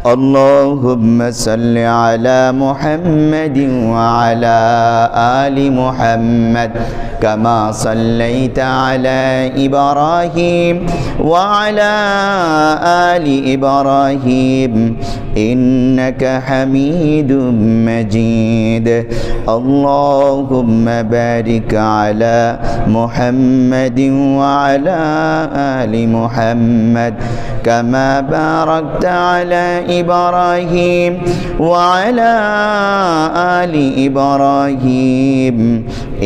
اللهم صل على محمد وعلى آل محمد كما صليت على إبراهيم وعلى آل إبراهيم إنك حميد مجيد اللهم بارك على محمد وعلى آل محمد كما باركت على إبراهيم وعلى آل إبراهيم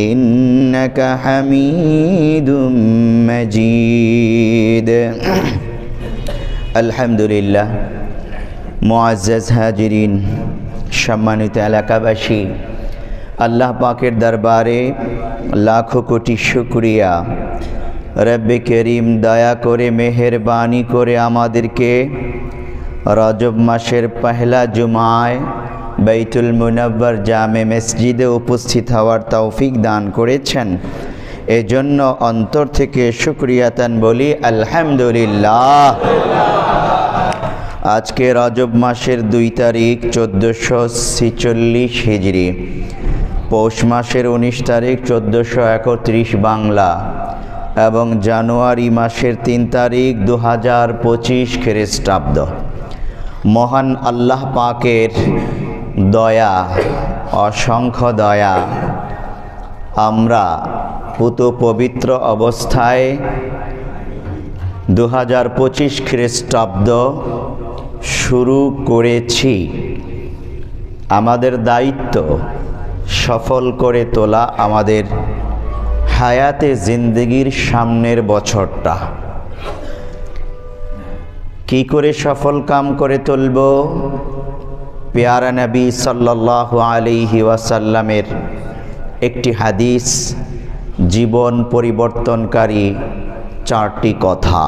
إنك حميد مجيد الحمد لله মুআজ্জাজ হাজিরিন সম্মানিত এলাকাবাসী আল্লাহ পাকের দরবারে লাখো কোটি শুকরিয়া রব্বে করিম দয়া করে মেহেরবানি করে আমাদেরকে রজব মাসের পহেলা জুমায় বাইতুল মুনাব্বার জামে মসজিদে উপস্থিত হওয়ার তৌফিক দান করেছেন এজন্য অন্তর থেকে শুকরিয়াতান বলি আলহামদুলিল্লাহ। আজকে রজব মাসের 2 তারিখ 1446 হিজরি, পৌষ মাসের 19 তারিখ 1431 বাংলা এবং জানুয়ারি মাসের 3 তারিখ 2025 খ্রিস্টাব্দ। মহান আল্লাহ পাকের দয়া, অসংখ্য দয়া, আমরা পুত পবিত্র অবস্থায় 2025 খ্রিস্টাব্দ শুরু করেছি। আমাদের দায়িত্ব সফল করে তোলা আমাদের হায়াতে জিন্দেগির সামনের বছরটা। কি করে সফল কাম করে তুলব? পেয়ারা নবী সাল্লাল্লাহু আলাইহি ওয়াসাল্লামের একটি হাদিস, জীবন পরিবর্তনকারী 4টি কথা,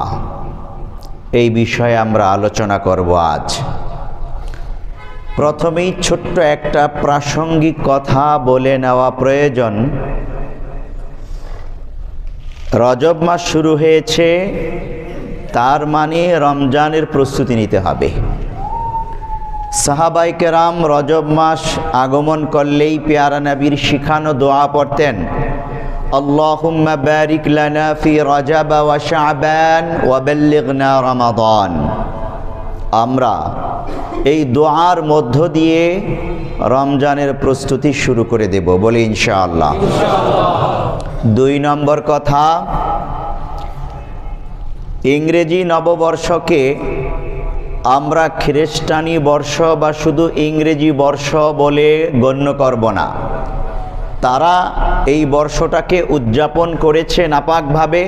এই বিষয়ে আমরা আলোচনা করব আজ। প্রথমেই ছোট্ট একটা প্রাসঙ্গিক কথা বলে নেওয়া প্রয়োজন। রজব মাস শুরু হয়েছে, তার মানে রমজানের প্রস্তুতি নিতে হবে। সাহাবায়ে কেরাম রজব মাস আগমন করলেই পেয়ারা নবীর শিখানো দোয়া পড়তেন, আল্লাহুম্মা বারিক লানা ফি রজব ওয়া শাবান ওয়া বাল্লিগনা রমাদান। আমরা এই দোয়ার মধ্য দিয়ে রমজানের প্রস্তুতি শুরু করে দেব, বলি ইনশাআল্লাহ। 2 নম্বর কথা, ইংরেজি নববর্ষকে আমরা খ্রিস্টানি বর্ষ বা শুধু ইংরেজি বর্ষ বলে গণ্য করব না। তারা এই বর্ষটাকে উদযাপন করেছে নাপাকভাবে,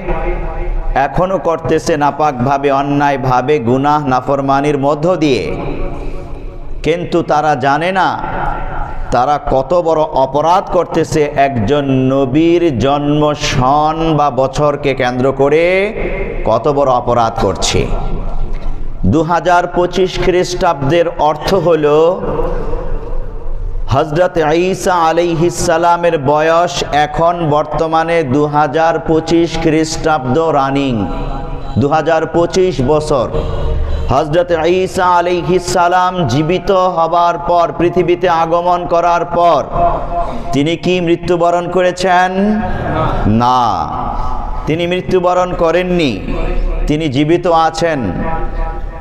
এখনও করতেছে নাপাকভাবে, অন্যায়ভাবে, গুনাহ নাফরমানির মধ্য দিয়ে। কিন্তু তারা জানে না তারা কত বড় অপরাধ করতেছে। একজন নবীর জন্ম সন বা বছরকে কেন্দ্র করে কত বড় অপরাধ করছে। 2025 খ্রিস্টাব্দের অর্থ হলো হযরত ঈসা আলাইহিস সালামের বয়স এখন বর্তমানে 2025 খ্রিস্টাব্দ রানিং, 2025 বছর। হযরত ঈসা আলাইহিস সালাম জীবিত হবার পর, পৃথিবীতে আগমন করার পর তিনি কি মৃত্যুবরণ করেছেন? না, তিনি মৃত্যুবরণ করেননি। তিনি জীবিত আছেন,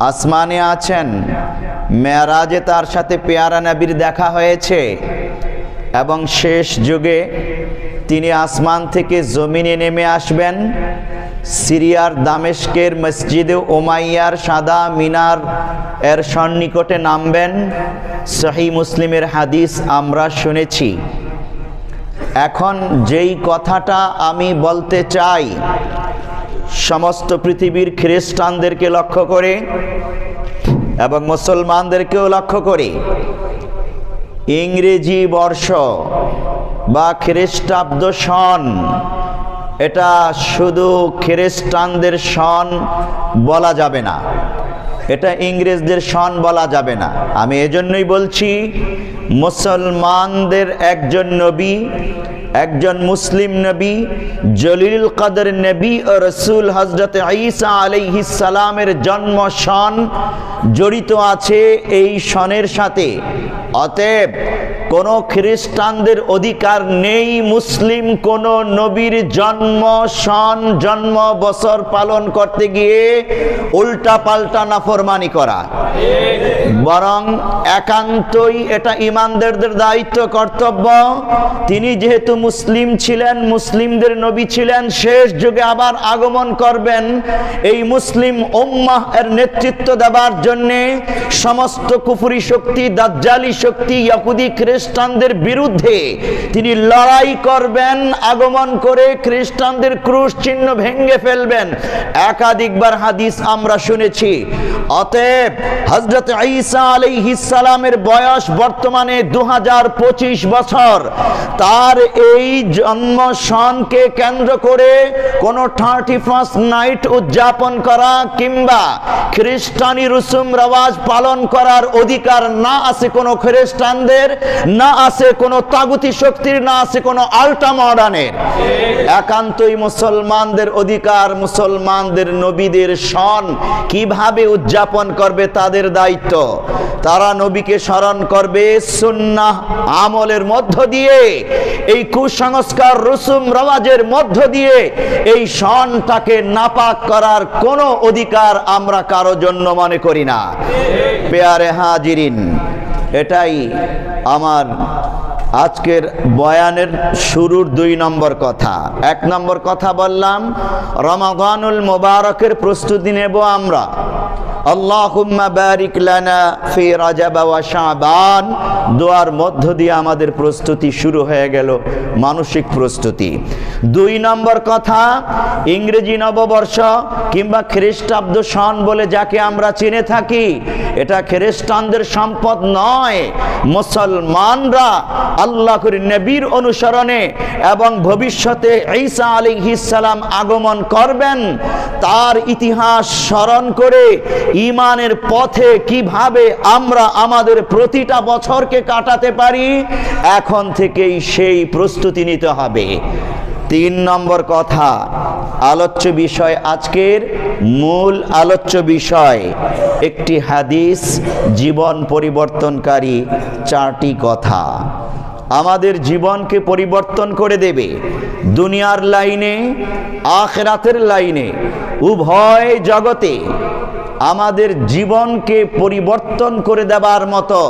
আসমানে আছেন। মেরাজে তার সাথে পেয়ারা নবীর দেখা হয়েছে এবং শেষ যুগে তিনি আসমান থেকে জমিনে নেমে আসবেন। সিরিয়ার দামেস্কের মসজিদে উমাইয়ার সাদা মিনার এর সন্নিকটে নামবেন। সহিহ মুসলিমের হাদিস আমরা শুনেছি। এখন যেই কথাটা আমি বলতে চাই, সমস্ত পৃথিবীর খ্রিস্টানদেরকে লক্ষ্য করে এবং মুসলমানদেরকেও লক্ষ্য করে, ইংরেজি বর্ষ বা খ্রিস্টাব্দ সন এটা শুধু খ্রিস্টানদের সন বলা যাবে না, এটা ইংরেজদের সন বলা যাবে না। আমি এজন্যই বলছি মুসলমানদের একজন নবী একজন মুসলিম নবী, জলিল কদর নবী ও রসুল হযরত ঈসা আলাইহিস সালামের জন্ম সন জড়িত আছে এই সনের সাথে। অতএব কোন খ্রিস্টানদের অধিকার নেই মুসলিম কোন নবীর জন্ম সন, জন্ম বছর পালন করতে গিয়ে উল্টা পাল্টা নাফরমানি করা। বরং একান্তই এটা ঈমানদারদের দায়িত্ব, কর্তব্য। তিনি যেহেতু মুসলিম ছিলেন, মুসলিমদের নবী ছিলেন, শেষ যুগে আবার আগমন করবেন এই মুসলিম উম্মাহ এর নেতৃত্ব দেবার জন্যে সমস্ত কুফরি শক্তি, দাজ্জালি শক্তি, ইহুদি খ্রিস্টানদের বিরুদ্ধে তিনি লড়াই করবেন। আগমন করে খ্রিস্টানদের ক্রুশ চিহ্ন ভেঙে ফেলবেন। একাধিকবার হাদিস আমরা শুনেছি। অতএব হযরত ঈসা আলাইহিস সালামের বয়স বর্তমানে 2025 বছর। তার এই জন্ম সনকে কেন্দ্র করে কোন 31st নাইট উদযাপন করা কিংবা খ্রিস্টানি রসুম রেওয়াজ পালন করার অধিকার না আছে কোন খ্রিস্টানদের, না আছে কোন তাগুতি শক্তির, না আছে কোন আল্টা মডার্নের। একান্তই মুসলমানদের অধিকার। মুসলমানদের নবীদের সন কিভাবে উদযাপন করবে তাদের দায়িত্ব। তারা নবীকে স্মরণ করবে সুন্নাহ আমলের মধ্য দিয়ে, এই কুসংস্কার রসুম রেওয়াজের মধ্য দিয়ে। এই সনটাকে নাপাক করার কোনো অধিকার আমরা কারো জন্য মনে করি না। পেয়ারে হাজিরিন, এটাই আমার আজকের বয়ানের শুরুর 2 নম্বর কথা। 1 নম্বর কথা বললাম, রমাদানুল মুবারকের প্রস্তুতি নেব আমরা। আল্লাহুম্মা বারিক লানা ফি রাজাব ওয়া শাবান দোয়ার মধ্য দিয়ে আমাদের প্রস্তুতি শুরু হয়ে গেল, মানসিক প্রস্তুতি। 2 নম্বর কথা, ইংরেজি নববর্ষ কিংবা খ্রিস্টাব্দ সন বলে যাকে আমরা চিনে থাকি, এটা খ্রিস্টানদের সম্পদ নয়। মুসলমানরা আল্লাহর নবীর অনুসরণে এবং ভবিষ্যতে ঈসা আলাইহিস সালাম আগমন করবেন তার ইতিহাস স্মরণ করে ঈমানের পথে কিভাবে আমরা আমাদের প্রতিটা বছরকে কাটাতে পারি, এখন থেকেই সেই প্রস্তুতি নিতে হবে। 3 নম্বর কথা, আলোচ্য বিষয়, আজকের মূল আলোচ্য বিষয় একটি হাদিস, জীবন পরিবর্তনকারী 4টি কথা আমাদের জীবনকে পরিবর্তন করে দেবে। দুনিয়ার লাইনে, আখিরাতের লাইনে, উভয় জগতে আমাদের জীবনকে পরিবর্তন করে দেবার মতো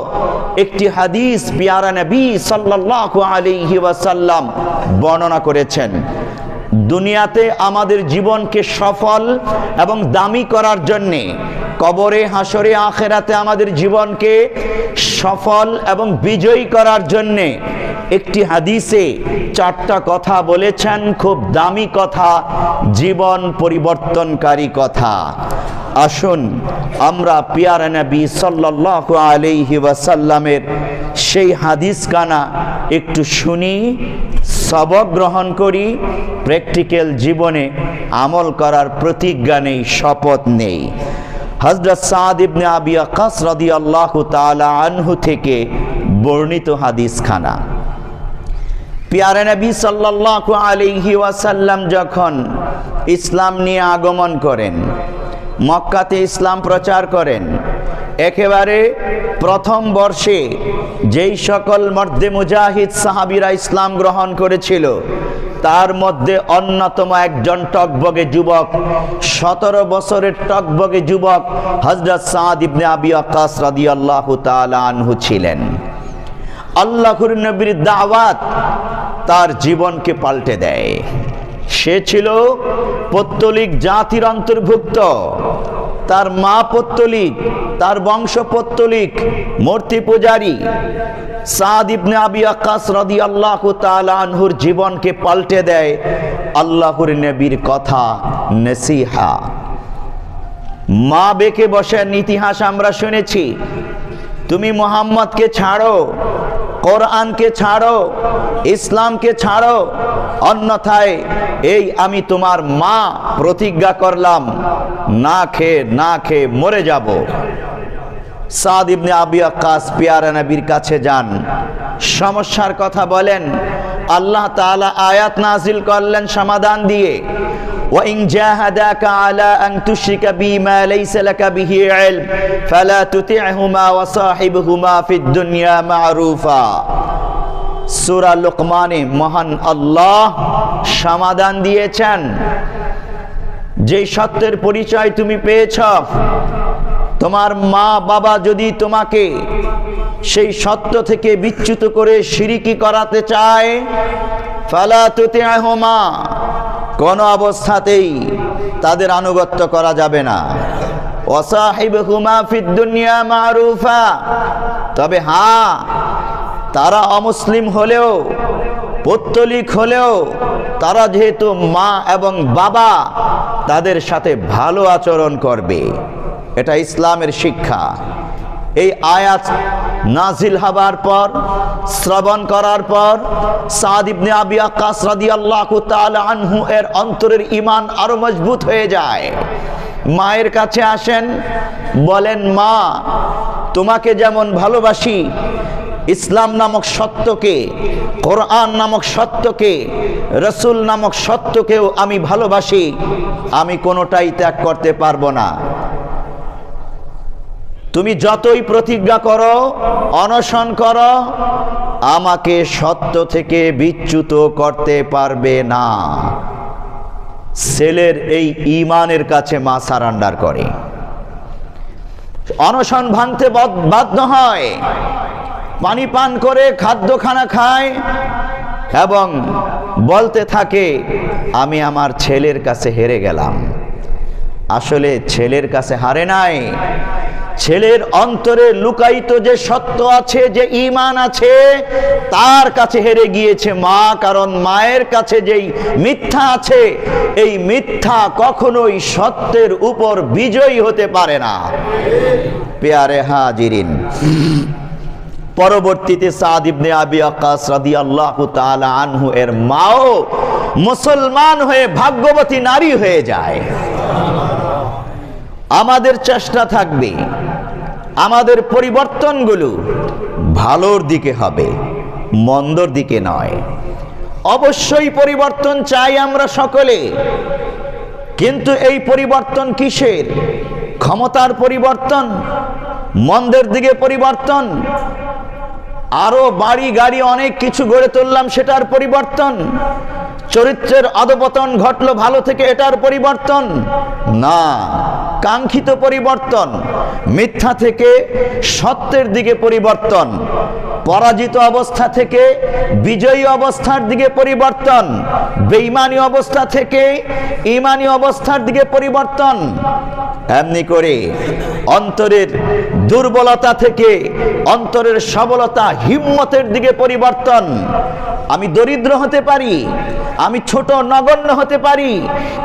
একটি হাদিস পিয়ারা নবী সাল্লাল্লাহু আলাইহি ওয়াসাল্লাম বর্ণনা করেছেন। দুনিয়াতে আমাদের জীবনকে সফল এবং দামি করার জন্যে, কবরে, হাসরে, আখিরাতে আমাদের জীবনকে সফল এবং বিজয়ী করার জন্যে একটি হাদিসে 4টা কথা বলেছেন, খুব দামি কথা, জীবন পরিবর্তনকারী কথা। আসুন আমরা পিয়ারা নবী সাল্লাল্লাহু আলাইহি ওয়াসাল্লামের সেই হাদিস কানা একটু শুনি, সবক গ্রহণ করি, প্র্যাকটিক্যাল জীবনে আমল করার প্রতিজ্ঞা নেই, শপথ নেই। হযরত সাদ ইবনে আবি ওয়াক্কাস রাদিয়াল্লাহু তাআলা আনহু থেকে বর্ণিত হাদিস খানা। পিয়ারা নবী সাল্লাল্লাহু আলাইহি ওয়াসাল্লাম যখন ইসলাম নিয়ে আগমন করেন, মক্কাতে ইসলাম প্রচার করেন, একেবারে প্রথম বর্ষে যেই সকল মর্দে মুজাহিদ সাহাবীরা ইসলাম গ্রহণ করেছিল তার মধ্যে অন্যতম একজন টকবগে যুবক, 17 বছরের টকবগে যুবক হযরত সাদ ইবনে আবি ওয়াক্কাস রাদিয়াল্লাহু তাআলা আনহু ছিলেন। আল্লাহর নবীর দাওয়াত তার জীবনকে পাল্টে দেয়। সে ছিল পৌত্তলিক জাতির অন্তর্ভুক্ত, তার মা পৌত্তলিক, তার বংশ পৌত্তলিক, মূর্তি পূজারী। সাদ ইবনে আবি ওয়াক্কাস রাদিয়াল্লাহু তাআলা আনহুর জীবনকে পাল্টে দেয় আল্লাহর নবীর কথা, নসিহা। মা বেঁকে বসেন, ইতিহাস আমরা শুনেছি, তুমি মুহাম্মদকে ছাড়ো, কোরআনকে ছাড়ো, ইসলামকে ছাড়ো, অন্যথায় এই আমি তোমার মা প্রতিজ্ঞা করলাম না খেয়ে মরে যাব। সাদ ইবনে আবি ওয়াক্কাস পিয়ারা নবীর কাছে যান, সমস্যার কথা বলেন। আল্লাহ তাআলা আয়াত নাজিল করলেন সমাধান দিয়ে, ওয়া ইন জাহাদাকা আলা আন তুশরিকা বিমা লাইসা লাকা বিহি ইলম ফালা তুতি'হুমা ওয়া সাহিবহুমা ফিদ দুনিয়া মা'রুফা। সূরা লুকমানে মহান আল্লাহ সমাধান দিয়েছেন, যে সত্যের পরিচয় তুমি পেয়েছ, তোমার মা বাবা যদি তোমাকে সেই সত্য থেকে বিচ্যুত করে শিরকি করাতে চায়, ফালা তুতি'হুমা, কোন অবস্থাতেই তাদের আনুগত্য করা যাবে না। ওয়া সাহিবহুমা ফিদ দুনিয়া মা'রুফা, তবে হ্যাঁ, তারা অমুসলিম হলেও, পৌত্তলিক হলেও, তারা যেহেতু মা এবং বাবা, তাদের সাথে ভালো আচরণ করবে। এটা ইসলামের শিক্ষা। এই আয়াত নাজিল হবার পর, শ্রবণ করার পর সাদ ইবনে আবি ওয়াক্কাস রাদিয়াল্লাহু তাআলা আনহু এর অন্তরের ঈমান আরো মজবুত হয়ে যায়। মায়ের কাছে আসেন, বলেন, মা, তোমাকে যেমন ভালোবাসি, ইসলাম নামক সত্যকে, কোরআন নামক সত্যকে, রসুল নামক সত্যকেও আমি ভালোবাসি, আমি কোনোটাই ত্যাগ করতে পারবো না। তুমি যতই প্রতিজ্ঞা করো, অনশন করো, আমাকে সত্য থেকে বিচ্যুত করতে পারবে না। ছেলের এই ঈমানের কাছে মা সারান্ডার করে, অনশন ভাঙতে বাধ্য হয়, পানি পান করে খাদ্যখানা খায় এবং বলতে থাকে, আমি আমার ছেলের কাছে হেরে গেলাম। আসলে ছেলের কাছে হারে নাই, ছেলের অন্তরে লুকায়িত যে সত্য আছে, যে ঈমান আছে, তার কাছে হেরে গিয়েছে মা। কারণ মায়ের কাছে যেই মিথ্যা আছে, এই মিথ্যা কখনোই সত্যের উপর বিজয়ী হতে পারে না। পেয়ারে হাজিরিন, পরবর্তীতে সাদ ইবনে আবি ওয়াক্কাস রাদিয়াল্লাহু তাআলা আনহু এর মাও মুসলমান হয়ে ভাগ্যবতী নারী হয়ে যায়। আমাদের চেষ্টা থাকবে আমাদের পরিবর্তনগুলো ভালোর দিকে হবে, মন্দর দিকে নয়। অবশ্যই পরিবর্তন চাই আমরা সকলে, কিন্তু এই পরিবর্তন কিসের? ক্ষমতার পরিবর্তন, মন্দের দিকে পরিবর্তন, আরো বাড়ি গাড়ি অনেক কিছু গড়ে তুললাম সেটার পরিবর্তন, চরিত্রের অধপতন ঘটলো ভালো থেকে এটার পরিবর্তন না। কাঙ্ক্ষিত পরিবর্তন, মিথ্যা থেকে সত্যের দিকে পরিবর্তন, পরাজিত অবস্থা থেকে বিজয়ী অবস্থার দিকে পরিবর্তন, বেঈমানি অবস্থা থেকে ঈমানি অবস্থার দিকে পরিবর্তন। এমনি করে অন্তরের দুর্বলতা থেকে অন্তরের সবলতা, হিম্মতের দিকে পরিবর্তন। আমি দরিদ্র হতে পারি, আমি ছোট নগণ্য হতে পারি,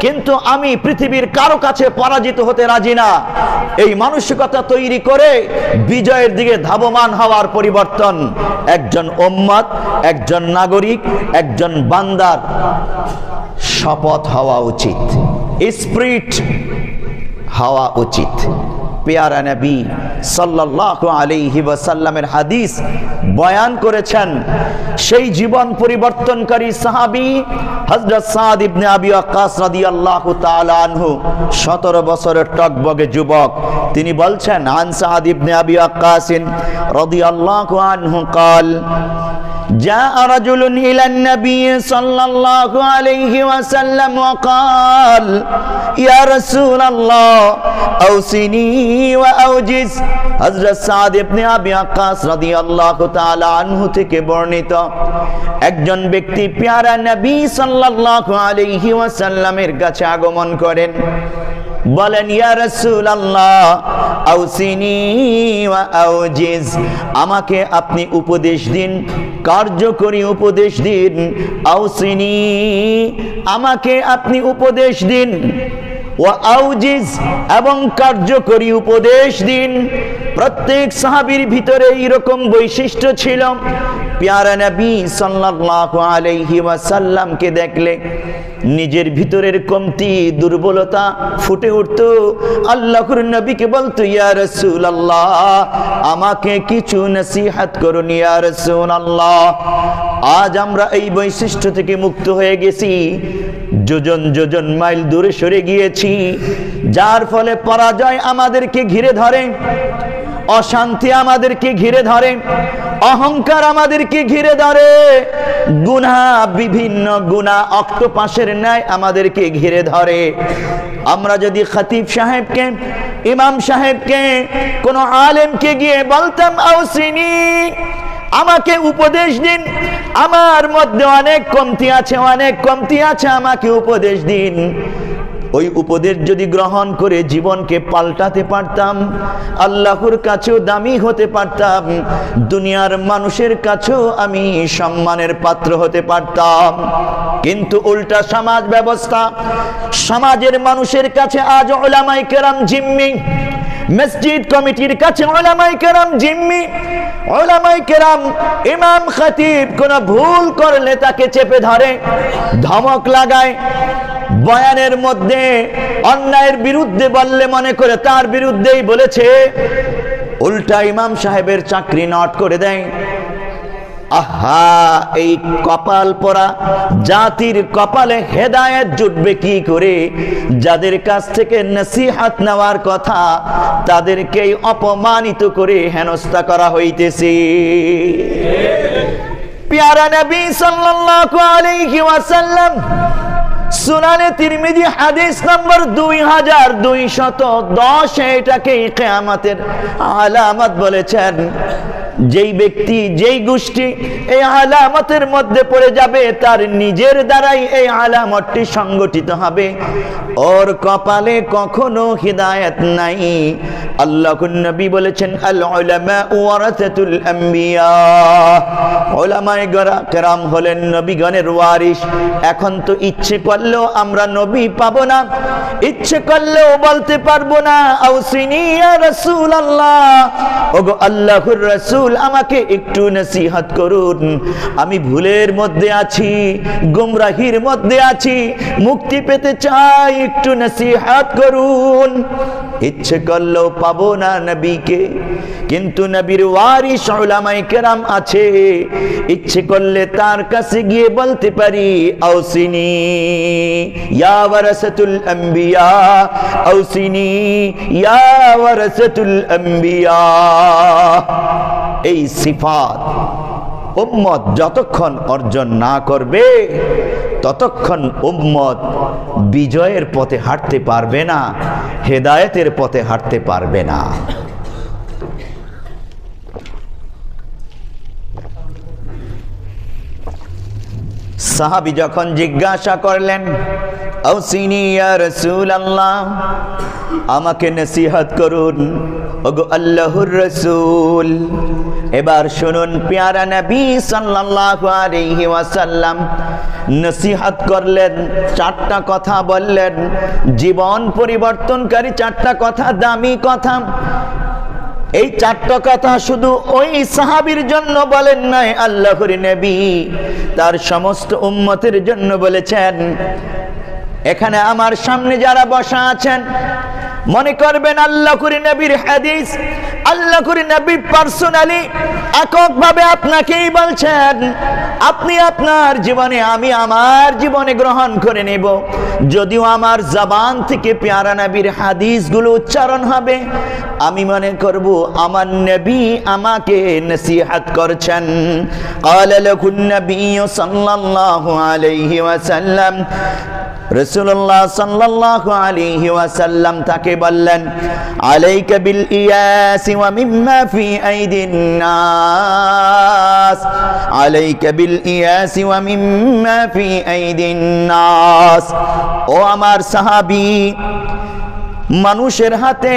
কিন্তু আমি পৃথিবীর কারো কাছে পরাজিত হতে রাজি না। এই মানসিকতা তৈরি করে বিজয়ের দিকে ধাবমান হওয়ার পরিবর্তন একজন উম্মত, একজন নাগরিক, একজন বান্দার শপথ হওয়া উচিত, স্পিরিট হওয়া উচিত। পেয়ারা নবী সাল্লাল্লাহু আলাইহি ওয়াসাল্লামের হাদিস বয়ান করেছেন, সেই জীবন পরিবর্তনকারী সাহাবী হযরত সাদ ইবনে আবি ওয়াক্কাস রাদিয়াল্লাহু তাআলা আনহু, 17 বছরের টকবগে যুবক। তিনি বলছেন, আন সাদ ইবনে আবি ওয়াক্কাস রাদিয়াল্লাহু আনহু قال جاء رجل إلى النبي صلى الله عليه وسلم وقال يا رسول الله أوصني وأوجز। হযরত সাদ ইবনে আবি ওয়াক্কাস রাদিয়াল্লাহু তাআলা আনহু থেকে বর্ণিত, একজন ব্যক্তি প্যারা নবী সাল্লাল্লাহু আলাইহি ওয়াসাল্লামের কাছে আগমন করেন, বলেন, ইয়া রাসূলুল্লাহ আউসিনি ওয়া আউজিজ, আমাকে আপনি উপদেশ দিন, কার্যকরী উপদেশ দিন। আউসিনি, আমাকে আপনি উপদেশ দিন, ওয়া আউজিজ এবং কার্যকরী উপদেশ দিন। প্রত্যেক সাহাবীর ভিতরে এইরকম বৈশিষ্ট্য ছিল। প্যারা নবী সাল্লাল্লাহু আলাইহি ওয়াসাল্লামকে দেখলে নিজের ভিতরের কমতি দুর্বলতা ফুটে উঠত। আল্লাহর নবীকে বলতো, ইয়া রাসূলুল্লাহ, আমাকে কিছু নসিহত করুন ইয়া রাসূলুল্লাহ। আজ আমরা এই বৈশিষ্ট্য থেকে মুক্ত হয়ে গেছি, যোজন যোজন মাইল দূরে সরে গিয়েছি, যার ফলে পরাজয় আমাদেরকে ঘিরে ধরে, অশান্তি আমাদেরকে ঘিরে ধরে, অহংকার আমাদেরকে ঘিরে ধরে, গুনাহ, বিভিন্ন গুনাহ অক্টোপাসের ন্যায় আমাদেরকে ঘিরে ধরে। আমরা যদি খতিব সাহেবকে, ইমাম সাহেবকে, কোন আলেমকে গিয়ে বলতাম, আউসিনি, আমাকে উপদেশ দিন, আমার মধ্যে অনেক কমতি আছে, অনেক কমতি আছে, আমাকে উপদেশ দিন, ওই উপদেশ যদি গ্রহণ করে জীবনকে পাল্টাতে পারতাম, আল্লাহর কাছেও দামি হতে পারতাম, দুনিয়ার মানুষের কাছেও আমি সম্মানের পাত্র হতে পারতাম। কিন্তু উল্টা সমাজ ব্যবস্থা, সমাজের মানুষের কাছে আজ উলামায়ে কেরাম জিম্মি, মসজিদ কমিটির কাছে উলামায়ে কেরাম জিম্মি। উলামায়ে কেরাম, ইমাম খতিব কোন ভুল করলে তাকে চেপে ধরে, ধমক লাগায়, বয়ানের মধ্যে অন্যায়ের বিরুদ্ধে বললে মনে করে তার বিরুদ্ধেই বলেছে, উল্টা ইমাম সাহেবের চাকরি নট করে দেয়। আহা, এই কপাল পরা জাতির কপালে হেদায়েত জুটবে কি করে? যাদের কাছ থেকে নসিহত নেওয়ার কথা, তাদেরকেই অপমানিত করে হেনস্থা করা হইতেছে। প্যারা নবী সাল্লাল্লাহু আলাইহি ওয়াসাল্লাম সুনানে তিরমিজি হাদিস নম্বর 2210 এটাকে কিয়ামতের আলামত বলেছেন। যেই ব্যক্তি, যেই গোষ্ঠী এই আলামতের মধ্যে পড়ে যাবে, তার নিজের দ্বারাই এই আলামতটি সংগঠিত হবে, ওর কপালে কখনো হিদায়াত নাই। আল্লাহর নবী বলেছেন, আল উলামা ওয়ারাসাতুল আম্বিয়া, উলামায়ে কেরাম হলেন নবীগণের ওয়ারিস। এখন তো ইচ্ছে করলেও আমরা নবী পাবো না, ইচ্ছে করলেও বলতে পারবো না, আউসিনি ইয়া রাসূলুল্লাহ, ওগো আল্লাহর রাসূল, আমাকে একটু নসিহত করুন, আমি ভুলের মধ্যে আছি, গুমরাহির মধ্যে আছি, মুক্তি পেতে চাই, একটু নসিহত করুন। ইচ্ছে করলেও পাবো না নবীকে, কিন্তু নবীর ওয়ারিস উলামায়ে কেরাম আছে, ইচ্ছে করলে তার কাছে গিয়ে বলতে পারি, আউসিনি ইয়া ওয়ারাসাতুল আম্বিয়া, আউসিনি ইয়া ওয়ারাসাতুল আম্বিয়া। এই সিফাত উম্মত যতক্ষণ অর্জন না করবে, ততক্ষণ উম্মত বিজয়ের পথে হাঁটতে পারবে না, হেদায়েতের পথে হাঁটতে পারবে না। সাহাবী যখন জিজ্ঞাসা করলেন, আউসিনি ইয়া রাসূলুল্লাহ, আমাকে নসিহত করুন, ওগো আল্লাহর রাসূল। এবার শুনুন, প্যারা নবী সাল্লাল্লাহু আলাইহি ওয়াসাল্লাম নসিহত করলেন, চারটা কথা বললেন, জীবন পরিবর্তনকারী চারটা কথা, দামি কথা। এই চারটা কথা শুধু ওই সাহাবীর জন্য বলেন নাই, আল্লাহর নবী তার সমস্ত উম্মতের জন্য বলেছেন। এখানে আমার সামনে যারা বসা আছেন, মনে করবেন আল্লাহর নবীর হাদিস, আল্লাহর নবী পার্সোনালি এককভাবে আপনাকেই বলছেন। আপনি আপনার জীবনে, আমি আমার জীবনে গ্রহণ করে নেব। যদিও আমার জবান থেকে প্যারা নবীর হাদিসগুলো উচ্চারণ হবে, আমি মনে করব আমার নবী আমাকে নসিহত করছেন। ক্বালা লাহুন নবী সাল্লাল্লাহু আলাইহি ওয়াসাল্লাম, রাসূলুল্লাহ সাল্লাল্লাহু আলাইহি ওয়াসাল্লাম তাকে বললেন, আলাইকা বিল ইয়াসি ওয়া মিম্মা ফি আইদিন নাস, আলাইকা বিল ইয়াসি ওয়া মিম্মা ফি আইদিন নাস। ও আমার সাহাবী, মানুষের হাতে